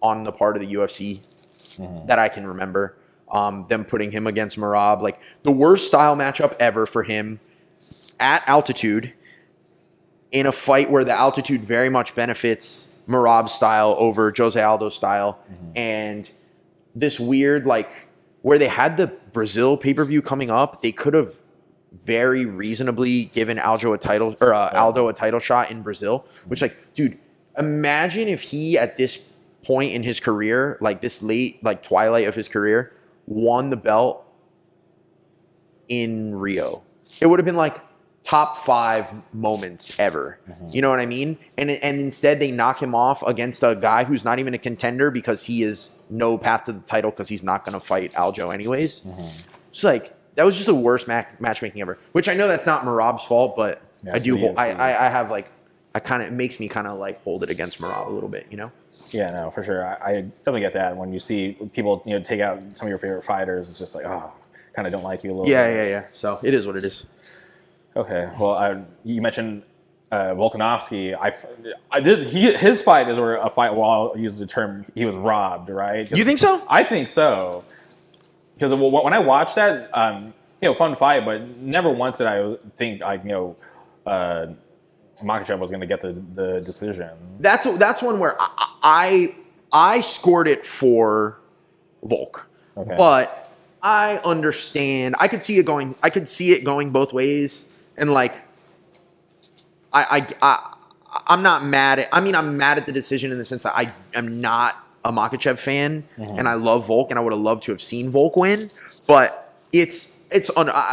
on the part of the UFC that I can remember. Them putting him against Merab, like the worst style matchup ever for him at altitude, in a fight where the altitude very much benefits Merab's style over Jose Aldo's style. And this weird, like, where they had the Brazil pay-per-view coming up, they could have very reasonably given Aldo a title shot in Brazil, which, like, dude, imagine if he at this point in his career, like this late, like twilight of his career, won the belt in Rio. It would have been like top 5 moments ever. You know what I mean? And instead they knock him off against a guy who's not even a contender because he is no path to the title because he's not going to fight Aljo anyways. It's like, that was just the worst matchmaking ever, which I know that's not Merab's fault, but I do. I have like, it makes me kind of like hold it against Merab a little bit, Yeah, no, for sure. I definitely get that. When you see people, take out some of your favorite fighters, it's just like, oh, kind of don't like you a little bit. Yeah. So it is what it is. Okay. Well, you mentioned Volkanovski. His fight is where a fight, well, I'll use the term, he was robbed, right? You think so? I think so. Because when I watched that, fun fight, but never once did I think, Makhachev was going to get the decision. That's one where I scored it for Volk, but I understand. I could see it going. I could see it going both ways, and like, I'm not mad at. I mean, I'm mad at the decision in the sense that I am not a Makhachev fan, and I love Volk, and I would have loved to have seen Volk win, but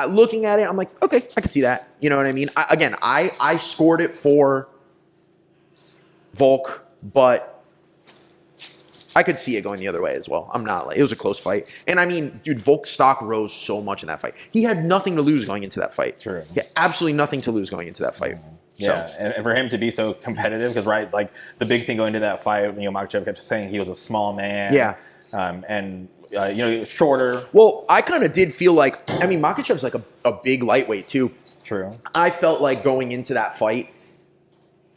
looking at it, I'm like, okay, I can see that. You know what I mean? I scored it for Volk, but I could see it going the other way as well. I'm not like, it was a close fight. And I mean, dude, Volk's stock rose so much in that fight. He had nothing to lose going into that fight. True. He had absolutely nothing to lose going into that fight. Yeah, so. And for him to be so competitive, because like the big thing going into that fight, Makhachev kept saying he was a small man. Yeah. And he was shorter. Well, I kind of did feel like, I mean, Makhachev's like a big lightweight too. True. I felt like going into that fight,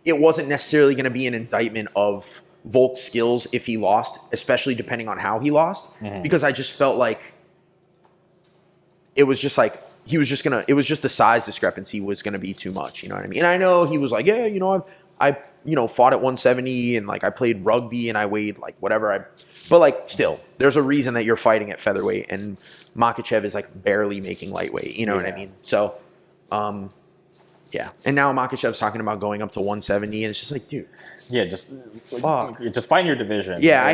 it wasn't necessarily going to be an indictment of Volk's skills if he lost, especially depending on how he lost, because I just felt like it was just like, it was just the size discrepancy was going to be too much. You know what I mean? And I know he was like, yeah, I fought at 170 and like I played rugby and I weighed like whatever but like still, there's a reason that you're fighting at featherweight and Makhachev is like barely making lightweight. You know what I mean? So, yeah. And now Makhachev's talking about going up to 170 and it's just like, dude. Yeah, just find your division. Yeah,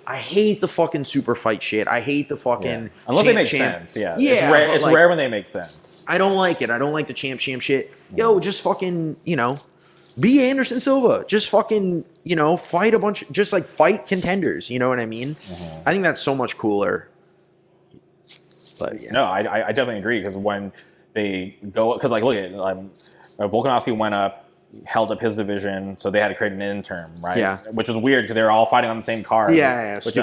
I hate the fucking super fight shit. I hate the fucking unless they make sense. Yeah, yeah. It's rare when they make sense. I don't like it. I don't like the champ shit. Yo, just fucking be Anderson Silva. Just fucking fight a bunch. Just like fight contenders. You know what I mean? I think that's so much cooler. But yeah. No, I definitely agree because when they go, because like look at Volkanovski went up. Held up his division, so they had to create an interim, right? Yeah, which was weird because they were all fighting on the same card. Yeah, which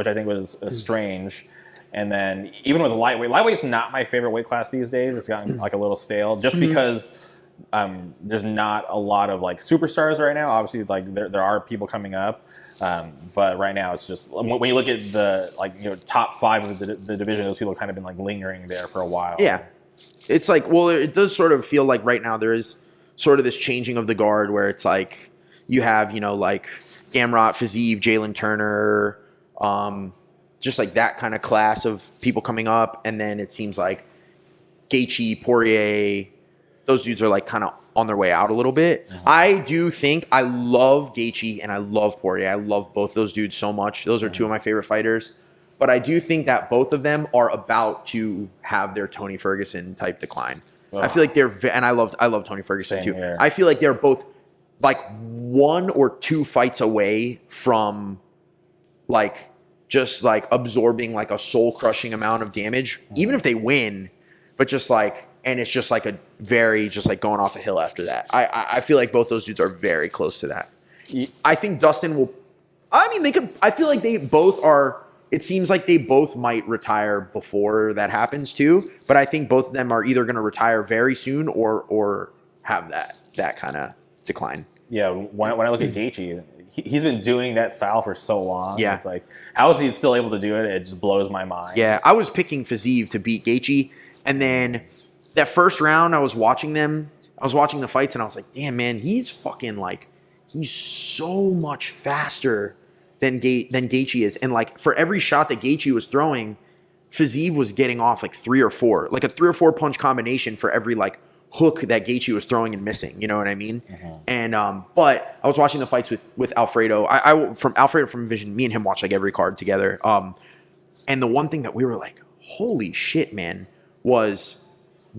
I think was strange. And then even with lightweight's not my favorite weight class these days. It's gotten like a little stale, just because there's not a lot of like superstars right now. Obviously, like there are people coming up, but right now it's just when you look at the top 5 of the division, those people have kind of been like lingering there for a while. Yeah, it's like, well, it does sort of feel like right now there is sort of this changing of the guard where it's like you have like Gamrot, Fiziev, Jalen Turner, just like that kind of class of people coming up, and then it seems like Gaethje, Poirier, those dudes are like kind of on their way out a little bit. Mm-hmm. I do think I love Gaethje and I love Poirier. I love both those dudes so much. Those are two of my favorite fighters. But I do think that both of them are about to have their Tony Ferguson type decline. I feel like and I love Tony Ferguson too. Here. I feel like they're both like 1 or 2 fights away from like just like absorbing like a soul crushing amount of damage, even if they win, but just like, and it's just like a very just like going off a hill after that. I feel like both those dudes are very close to that. I think Dustin will. I mean, they could. I feel like they both are. It seems like they both might retire before that happens too. But I think both of them are either going to retire very soon or have that kind of decline. Yeah, when I look at Gaethje, he's been doing that style for so long. Yeah, it's like how is he still able to do it? It just blows my mind. Yeah, I was picking Fiziev to beat Gaethje, and then that first round I was watching the fights, and I was like, damn man, he's fucking like he's so much faster than Gaethje is. And like for every shot that Gaethje was throwing, Fiziev was getting off like 3 or 4, like a 3 or 4 punch combination for every like hook that Gaethje was throwing and missing. You know what I mean? Mm-hmm. And but I was watching the fights with Alfredo. From Alfredo from Envision, me and him watched like every card together. And the one thing that we were like, holy shit, man, was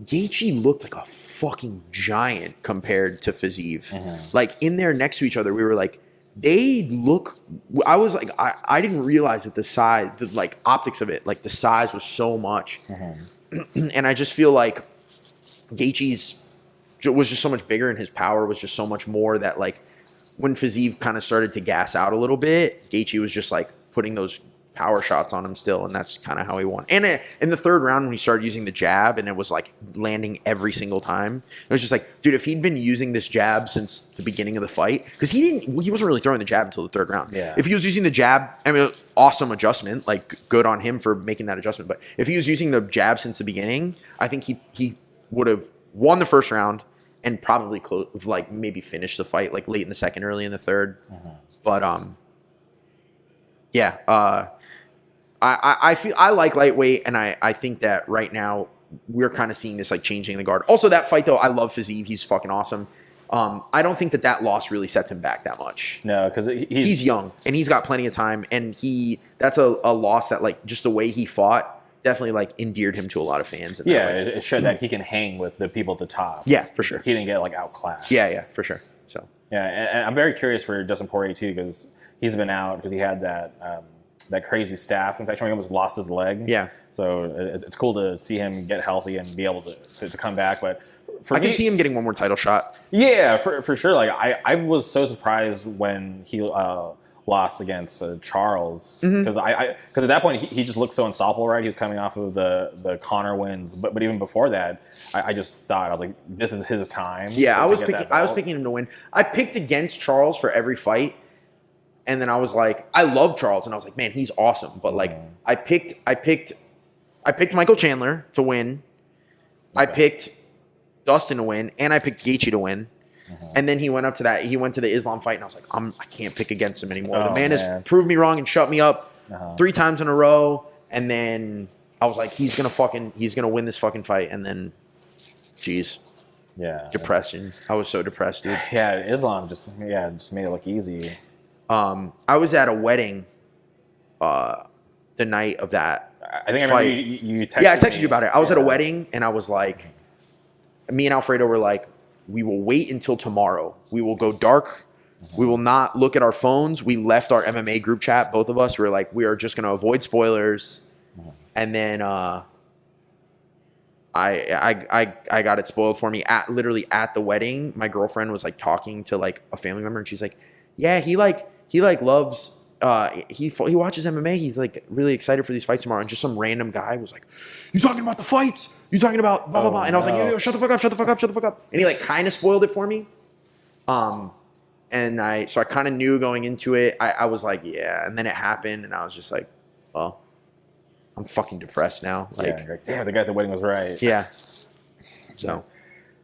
Gaethje looked like a fucking giant compared to Fiziev. Mm-hmm. Like in there next to each other, we were like, they look. I was like, I didn't realize that the size, the like optics of it, like the size was so much. Mm-hmm. And I just feel like Gaethje's was just so much bigger, and his power was just so much more that like when Fiziev kind of started to gas out a little bit, Gaethje was just like putting those power shots on him still, and that's kind of how he won. And in the third round when he started using the jab and it was like landing every single time, it was just like, dude, if he'd been using this jab since the beginning of the fight, because he wasn't really throwing the jab until the third round. Yeah. If he was using the jab, I mean, awesome adjustment, like good on him for making that adjustment. But if he was using the jab since the beginning, I think he would have won the first round and probably like maybe finished the fight like late in the second, early in the third. Mm-hmm. But yeah. I feel I like lightweight, and I think that right now we're kind of seeing this like changing the guard. Also, that fight though, I love Fiziev. He's fucking awesome. I don't think that loss really sets him back that much. No, because he's young and he's got plenty of time, and that's a loss that like just the way he fought definitely like endeared him to a lot of fans. Yeah, it showed that he can hang with the people at the top. Yeah, for sure. He didn't get like outclassed. Yeah, for sure. So yeah, and I'm very curious for Dustin Poirier too, because he's been out because he had that crazy staph infection. He almost lost his leg. Yeah. So it's cool to see him get healthy and be able to come back. But I can see him getting one more title shot. Yeah, for sure. Like I was so surprised when he lost against Charles, because because at that point he just looked so unstoppable. Right, he was coming off of the Conor wins, but even before that, I just thought, I was like, this is his time. Yeah, I was picking him to win. I picked against Charles for every fight. And then I was like, I love Charles, and I was like, man, he's awesome. But like, I picked Michael Chandler to win. Okay. I picked Dustin to win, and I picked Gaethje to win. Mm-hmm. And then he went up to that. He went to the Islam fight, and I was like, I can't pick against him anymore. The man has proved me wrong and shut me up 3 times in a row. And then I was like, he's gonna win this fucking fight. And then, geez. Yeah. Depression. I was so depressed, dude. Yeah, Islam just made it look easy. I was at a wedding the night of that I think fight. I remember you texted I texted me. you about it. I was at a wedding, and I was like, me and Alfredo were like, we will wait until tomorrow. We will go dark. We will not look at our phones. We left our MMA group chat, both of us. We were like, we are just going to avoid spoilers. And then I got it spoiled for me literally at the wedding. My girlfriend was like talking to like a family member, and she's like, yeah, he loves he watches MMA. He's like really excited for these fights tomorrow, and just some random guy was like, "You talking about the fights? You talking about blah blah blah?" And I was like, "Yo, shut the fuck up, shut the fuck up, shut the fuck up." And he like kind of spoiled it for me. And I kind of knew going into it. I was like, yeah, and then it happened, and I was just like, well, I'm fucking depressed now. Like, damn, the guy at the wedding was right. Yeah. So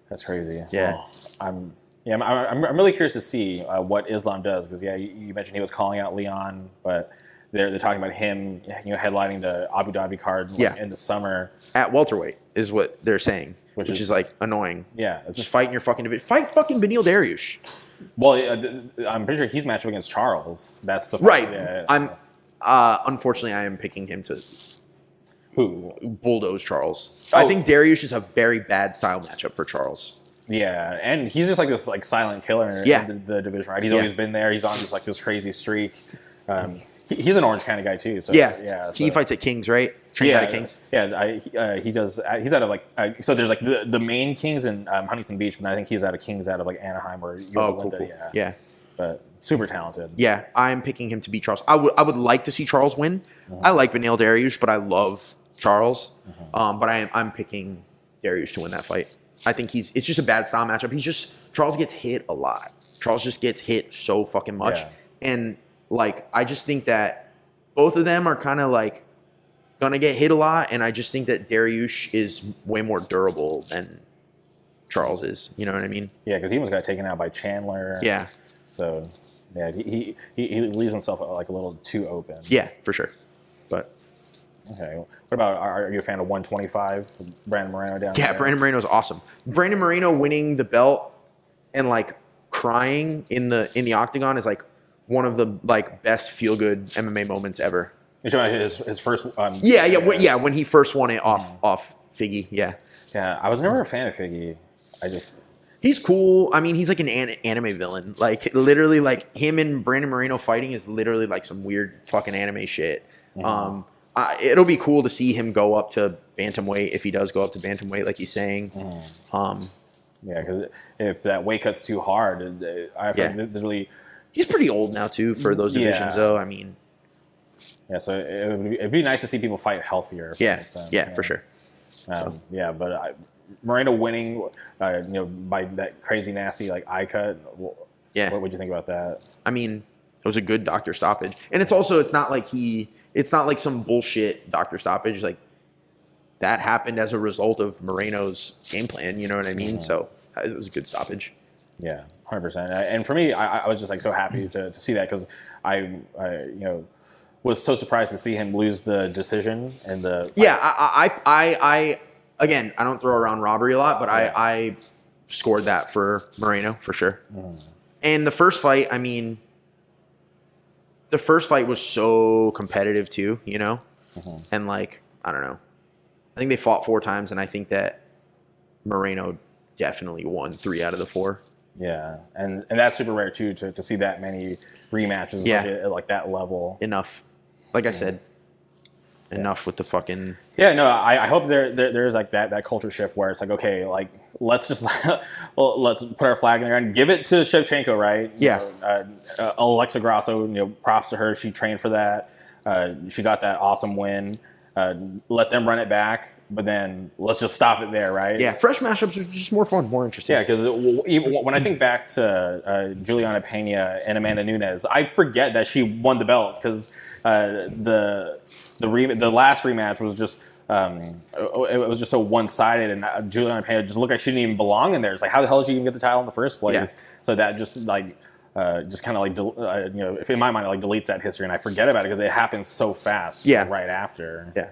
that's crazy. Yeah. Well, I'm really curious to see what Islam does, because you mentioned he was calling out Leon, but they're talking about him, headlining the Abu Dhabi card in the summer at welterweight is what they're saying, which is like annoying. Yeah, just fighting your fucking division. Fight fucking Beneil Dariush. Well, I'm pretty sure he's matched up against Charles. That's the fight. Right. Yeah. I'm unfortunately I am picking him to bulldoze Charles. Oh. I think Dariush is a very bad style matchup for Charles. Yeah, and he's just like this like silent killer in the division, right? He's always been there. He's on just like this crazy streak. He's an orange kind of guy too. So he fights at Kings, right? Trains out of Kings. Yeah, he does. He's out of like so there's like the main Kings in Huntington Beach, but I think he's out of Kings out of like Anaheim or Cool. Yeah, but super talented. Yeah, I'm picking him to beat Charles. I would like to see Charles win. I like Beneil Dariush, but I love Charles. But I'm picking Dariush to win that fight. I think it's just a bad style matchup. Charles gets hit a lot. Charles just gets hit so fucking much. Yeah. And like, I just think that both of them are kind of like gonna get hit a lot. And I just think that Dariush is way more durable than Charles is. You know what I mean? Yeah, because he almost got taken out by Chandler. Yeah. So yeah, he leaves himself like a little too open. Yeah, for sure. But okay, what about, are you a fan of 125? Brandon Moreno down there? Yeah, Brandon Moreno is awesome. Brandon Moreno winning the belt and like crying in the octagon is like one of the like best feel good MMA moments ever. You're talking about his first. When he first won it off Figgy. Yeah. Yeah, I was never a fan of Figgy. He's cool. I mean, he's like an anime villain. Like literally, like him and Brandon Moreno fighting is literally like some weird fucking anime shit. It'll be cool to see him go up to bantamweight if he does go up to bantamweight, like he's saying. Yeah, because if that weight cut's too hard, there's really. He's pretty old now too for those divisions, though. I mean. Yeah, so it'd be nice to see people fight healthier. For sure. Yeah, but Moreno winning, by that crazy nasty like eye cut. What would you think about that? I mean, it was a good doctor stoppage, and it's not like some bullshit doctor stoppage. Like that happened as a result of Moreno's game plan. You know what I mean? So it was a good stoppage. Yeah, 100%. And for me, I was just like so happy to see that, because I was so surprised to see him lose the decision in the fight. Yeah, I again, I don't throw around robbery a lot, but I scored that for Moreno for sure. And the first fight, I mean, the first fight was so competitive too, and like, I don't know. I think they fought 4 times, and I think that Moreno definitely won 3 out of the 4. Yeah, and that's super rare too, to see that many rematches at like that level. Enough. Like I said, enough with the fucking... Yeah, no, I hope there's like that culture shift where it's like, okay, like let's just let's put our flag in the ground, give it to Shevchenko, right? Alexa Grasso, props to her. She trained for that. She got that awesome win. Let them run it back, but then let's just stop it there, right? Yeah, fresh matchups are just more fun, more interesting. Yeah, because when I think back to Juliana Pena and Amanda Nunes, I forget that she won the belt, because the last rematch was just it was just so one-sided, and Juliana Pena just looked like she didn't even belong in there. It's like, how the hell did she even get the title in the first place? Yeah. So that just like just kind of like if in my mind it like deletes that history, and I forget about it because it happens so fast. Yeah. Right after. Yeah.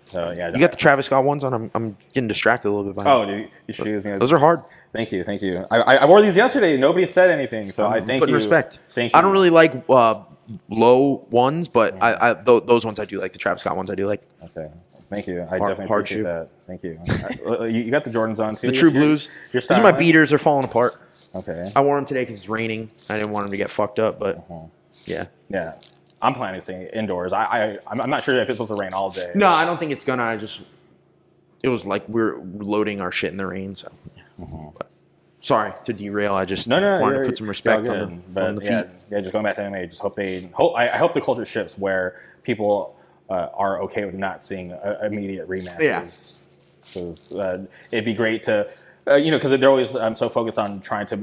So yeah. You got the Travis Scott ones on. I'm getting distracted a little bit by. Oh, dude, these shoes. Those are hard. Thank you. I wore these yesterday. Nobody said anything, so I thank you. Respect. Thank you. I don't really like low ones, but those ones I do like. The Travis Scott ones I do like. Okay. Thank you. I definitely appreciate that. Thank you. You got the Jordans on too. The True Blues. These are my beaters. They're falling apart. Okay. I wore them today because it's raining. I didn't want them to get fucked up, but yeah. Yeah. I'm planning to stay indoors. I'm not sure if it's supposed to rain all day. No, I don't think it's gonna. It was like we're loading our shit in the rain, so. But Sorry to derail. I just No, wanted to put some respect you're all on good. the But feet. yeah, just going back to MMA, just I hope the culture shifts where people are okay with not seeing immediate rematches. Yeah. Because it'd be great to, because they're always so focused on trying to,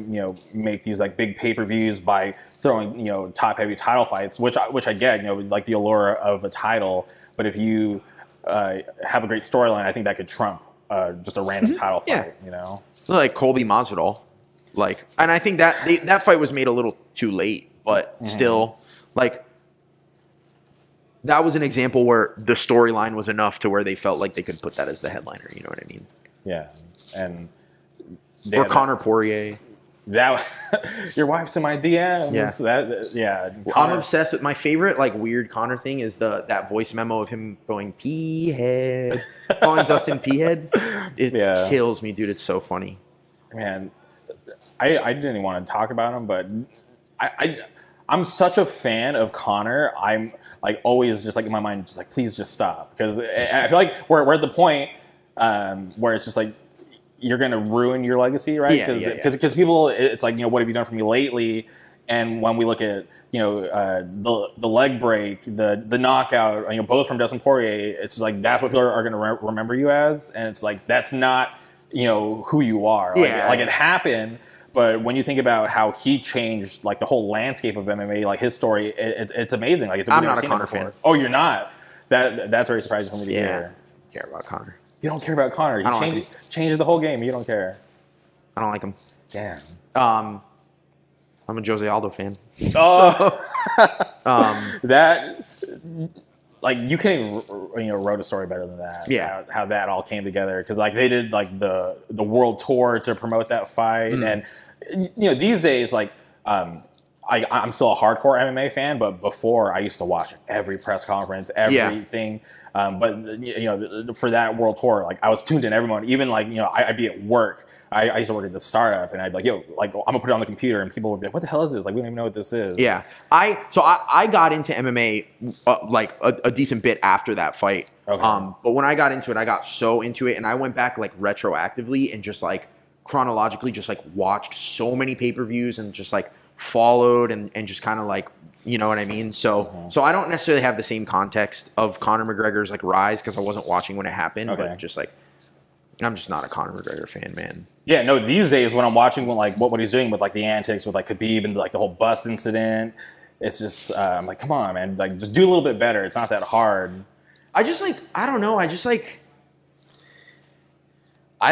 make these like big pay-per-views by throwing, top-heavy title fights, which I get, like the allure of a title. But if you have a great storyline, I think that could trump just a random title fight. Yeah. Like Colby Masvidal, and I think that fight was made a little too late, but still, that was an example where the storyline was enough to where they felt like they could put that as the headliner. You know what I mean? Yeah, and or Conor Poirier. That your wife's in my DMs. I'm obsessed with my favorite weird Conor thing is that voice memo of him going P-head, calling Dustin P-head. It kills me, dude. It's so funny. Man, I didn't even want to talk about him, but I'm such a fan of Conor. I'm always just in my mind, just please just stop, because I feel like we're at the point where it's just you're going to ruin your legacy, right? Because people, it's what have you done for me lately? And when we look at the leg break, the knockout, both from Dustin Poirier, it's that's what people are going to remember you as, and it's that's not who you are. It happened. But when you think about how he changed the whole landscape of MMA, his story, it's amazing. I'm not a Conor fan. Oh, you're not? That's very surprising for me to hear. I don't care about Conor. You don't care about Conor. You changed the whole game. You don't care. I don't like him. Damn. I'm a Jose Aldo fan. Oh, that you can't even wrote a story better than that. Yeah, how that all came together, because they did the world tour to promote that fight, and these days I'm still a hardcore MMA fan, but before I used to watch every press conference, everything. But for that world tour, I was tuned in every moment. Even I'd be at work. I used to work at the startup, and I'd be I'm gonna put it on the computer, and people would be like, "What the hell is this? We don't even know what this is." Yeah, I got into MMA a decent bit after that fight. Okay. But when I got into it, I got so into it, and I went back retroactively and just chronologically, just watched so many pay-per-views and just followed and just kind of you know what I mean? So so I don't necessarily have the same context of Conor McGregor's rise, because I wasn't watching when it happened, but just I'm just not a Conor McGregor fan, man. Yeah, no, these days when I'm watching what he's doing with the antics with Khabib and the whole bus incident, it's just I'm come on, man, just do a little bit better. It's not that hard. I just I don't know, I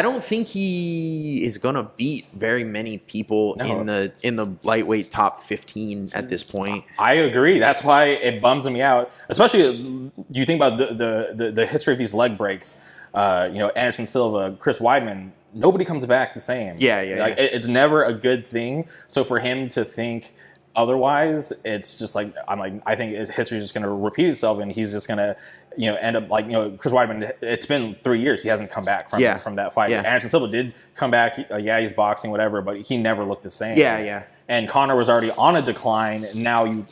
don't think he is gonna beat very many people in the lightweight top 15 at this point. I agree. That's why it bums me out. Especially you think about the history of these leg breaks. Anderson Silva, Chris Weidman. Nobody comes back the same. It's never a good thing. So for him to think otherwise, it's just I think his history is just going to repeat itself, and he's just going to end up Chris Weidman. It's been 3 years. He hasn't come back from that fight. Anderson Silva did come back. He's boxing, whatever, but he never looked the same. And Conor was already on a decline, and now you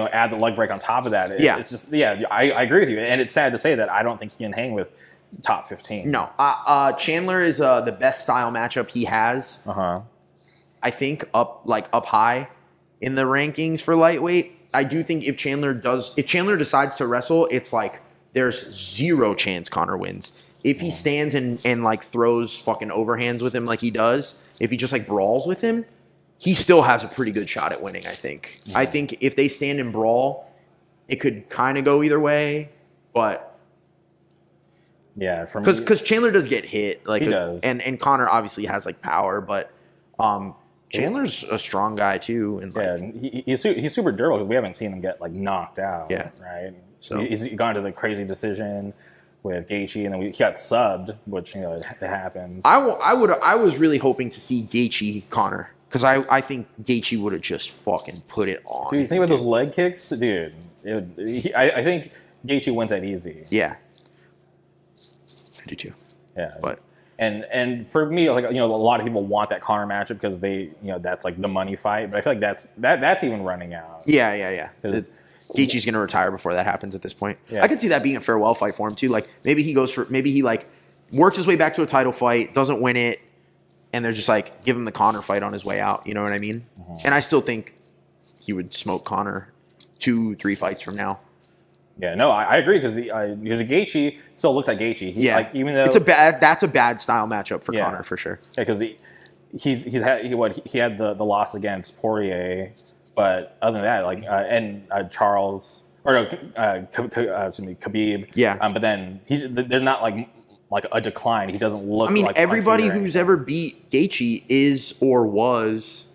add the leg break on top of that. It's just I agree with you, and it's sad to say that I don't think he can hang with top 15. No, Chandler is the best style matchup he has. I think up high in the rankings for lightweight. I do think if Chandler decides to wrestle, it's there's zero chance Conor wins. If he stands and throws fucking overhands with him like he does, if he just brawls with him, he still has a pretty good shot at winning, I think. I think if they stand and brawl, it could kind of go either way, but because Chandler does get hit, he does, and Conor obviously has power, but Chandler's a strong guy too, and he's super durable, because we haven't seen him get knocked out. Right. So he's gone to the crazy decision with Gaethje, and then he got subbed, which it happens. I was really hoping to see Gaethje Conor, because I think Gaethje would have just fucking put it on. Dude, think about those leg kicks, dude. I think Gaethje wins that easy. Yeah. I do too. Yeah, but and for me, a lot of people want that Conor matchup because they, that's the money fight. But I feel that's even running out. Yeah. Because Gaethje's gonna retire before that happens at this point. Yeah. I could see that being a farewell fight for him too. Maybe he works his way back to a title fight, doesn't win it, and they're just like, give him the Conor fight on his way out. You know what I mean? And I still think he would smoke Conor 2-3 fights from now. Yeah, no, I agree because Gaethje still looks like Gaethje. Like, even though that's a bad style matchup for Conor for sure. Yeah, because he had the loss against Poirier, but other than that, like and Charles or no, Khabib. Yeah. But then there's not like a decline. He doesn't look. I mean, like everybody who's ever beat Gaethje is or was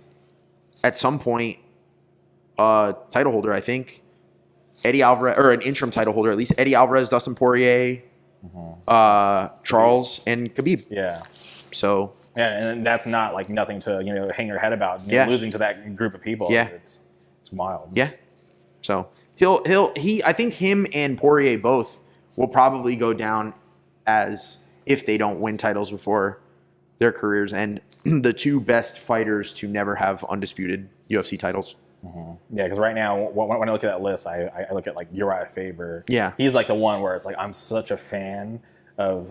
at some point title holder. I think Eddie Alvarez, or an interim title holder at least. Eddie Alvarez, Dustin Poirier, Charles, and Khabib. Yeah. So. Yeah, and that's not like nothing to hang your head about. Losing to that group of people. Yeah. It's wild. Yeah. So I think him and Poirier both will probably go down as, if they don't win titles before their careers, and the two best fighters to never have undisputed UFC titles. Yeah, because right now, when I look at that list, I look at like Uriah Faber. Yeah. He's like the one where it's like, I'm such a fan of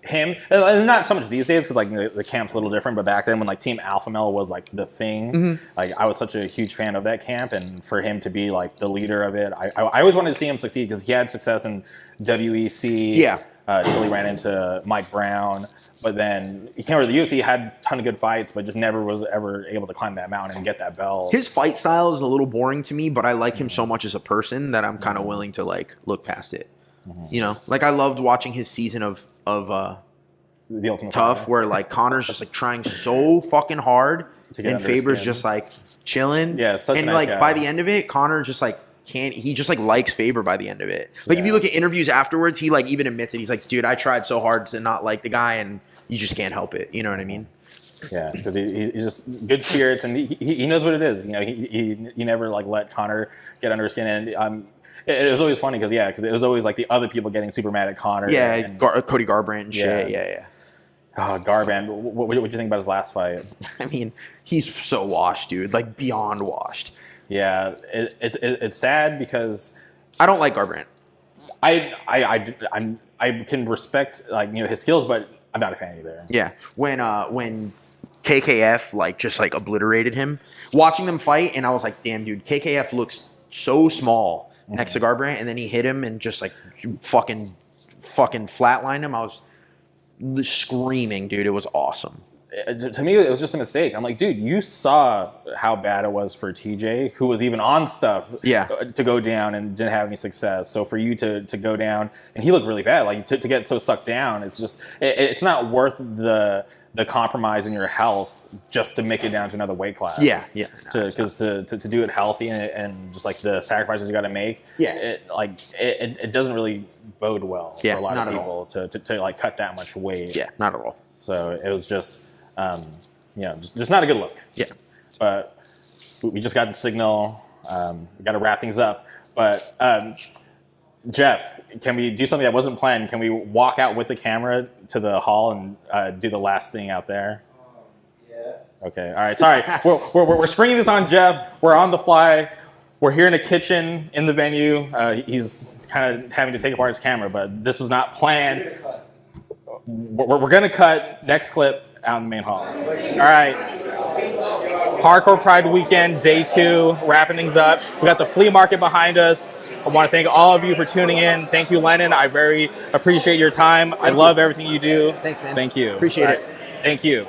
him. And not so much these days because like the camp's a little different, but back then when like Team Alpha Male was like the thing, like I was such a huge fan of that camp, and for him to be like the leader of it, I always wanted to see him succeed because he had success in WEC. Yeah. Until he ran into Mike Brown. But then he came over to the UFC, he had a ton of good fights, but just never was ever able to climb that mountain and get that belt. His fight style is a little boring to me, but I like him so much as a person that I'm kind of willing to like look past it. You know, like I loved watching his season of The Ultimate Tough, Fighter. where like Conor's just like trying so fucking hard, and Faber's just like chilling. Yeah, such a and nice like guy. by the end of it, Conor just like he just like likes Faber by the end of it. Like if you look at interviews afterwards, he like even admits it. He's like, dude, I tried so hard to not like the guy, and you just can't help it. You know what I mean? Yeah, because he's just good spirits, and he knows what it is. You know, he never like let Conor get under his skin, and it was always funny because it was always like the other people getting super mad at Conor. Yeah, and, Cody Garbrandt and shit. Yeah. Oh, Garbrandt. What did you think about his last fight? I mean, he's so washed, dude. Like beyond washed. Yeah, it's sad because I don't like Garbrandt. I can respect his skills, but I'm not a fan either. Yeah, when KKF like just like obliterated him, watching them fight, and I was like, damn, dude, KKF looks so small next to Garbrandt, and then he hit him and just like fucking flatlined him. I was screaming, dude. It was awesome. To me, it was just a mistake. I'm like, dude, you saw how bad it was for TJ, who was even on stuff to go down and didn't have any success. So for you to go down, and he looked really bad, like to get so sucked down, it's just, it's not worth the compromise in your health just to make it down to another weight class. Yeah. Because to do it healthy and just like the sacrifices you got to make, it doesn't really bode well for a lot of people to like cut that much weight. Yeah, not at all. So it was just, just not a good look. Yeah. But we just got the signal. We got to wrap things up. But Jeff, can we do something that wasn't planned? Can we walk out with the camera to the hall and do the last thing out there? Yeah. Okay. All right. Sorry. we're springing this on Jeff. We're on the fly. We're here in a kitchen in the venue. He's kind of having to take apart his camera, but this was not planned. We're going to cut next clip out in the main hall. All right. Hardcore Pride Weekend, day 2, wrapping things up. We got the flea market behind us. I want to thank all of you for tuning in. Thank you, Lennon. I very appreciate your time. I love everything you do. Thanks, man. Thank you. Appreciate it. Thank you.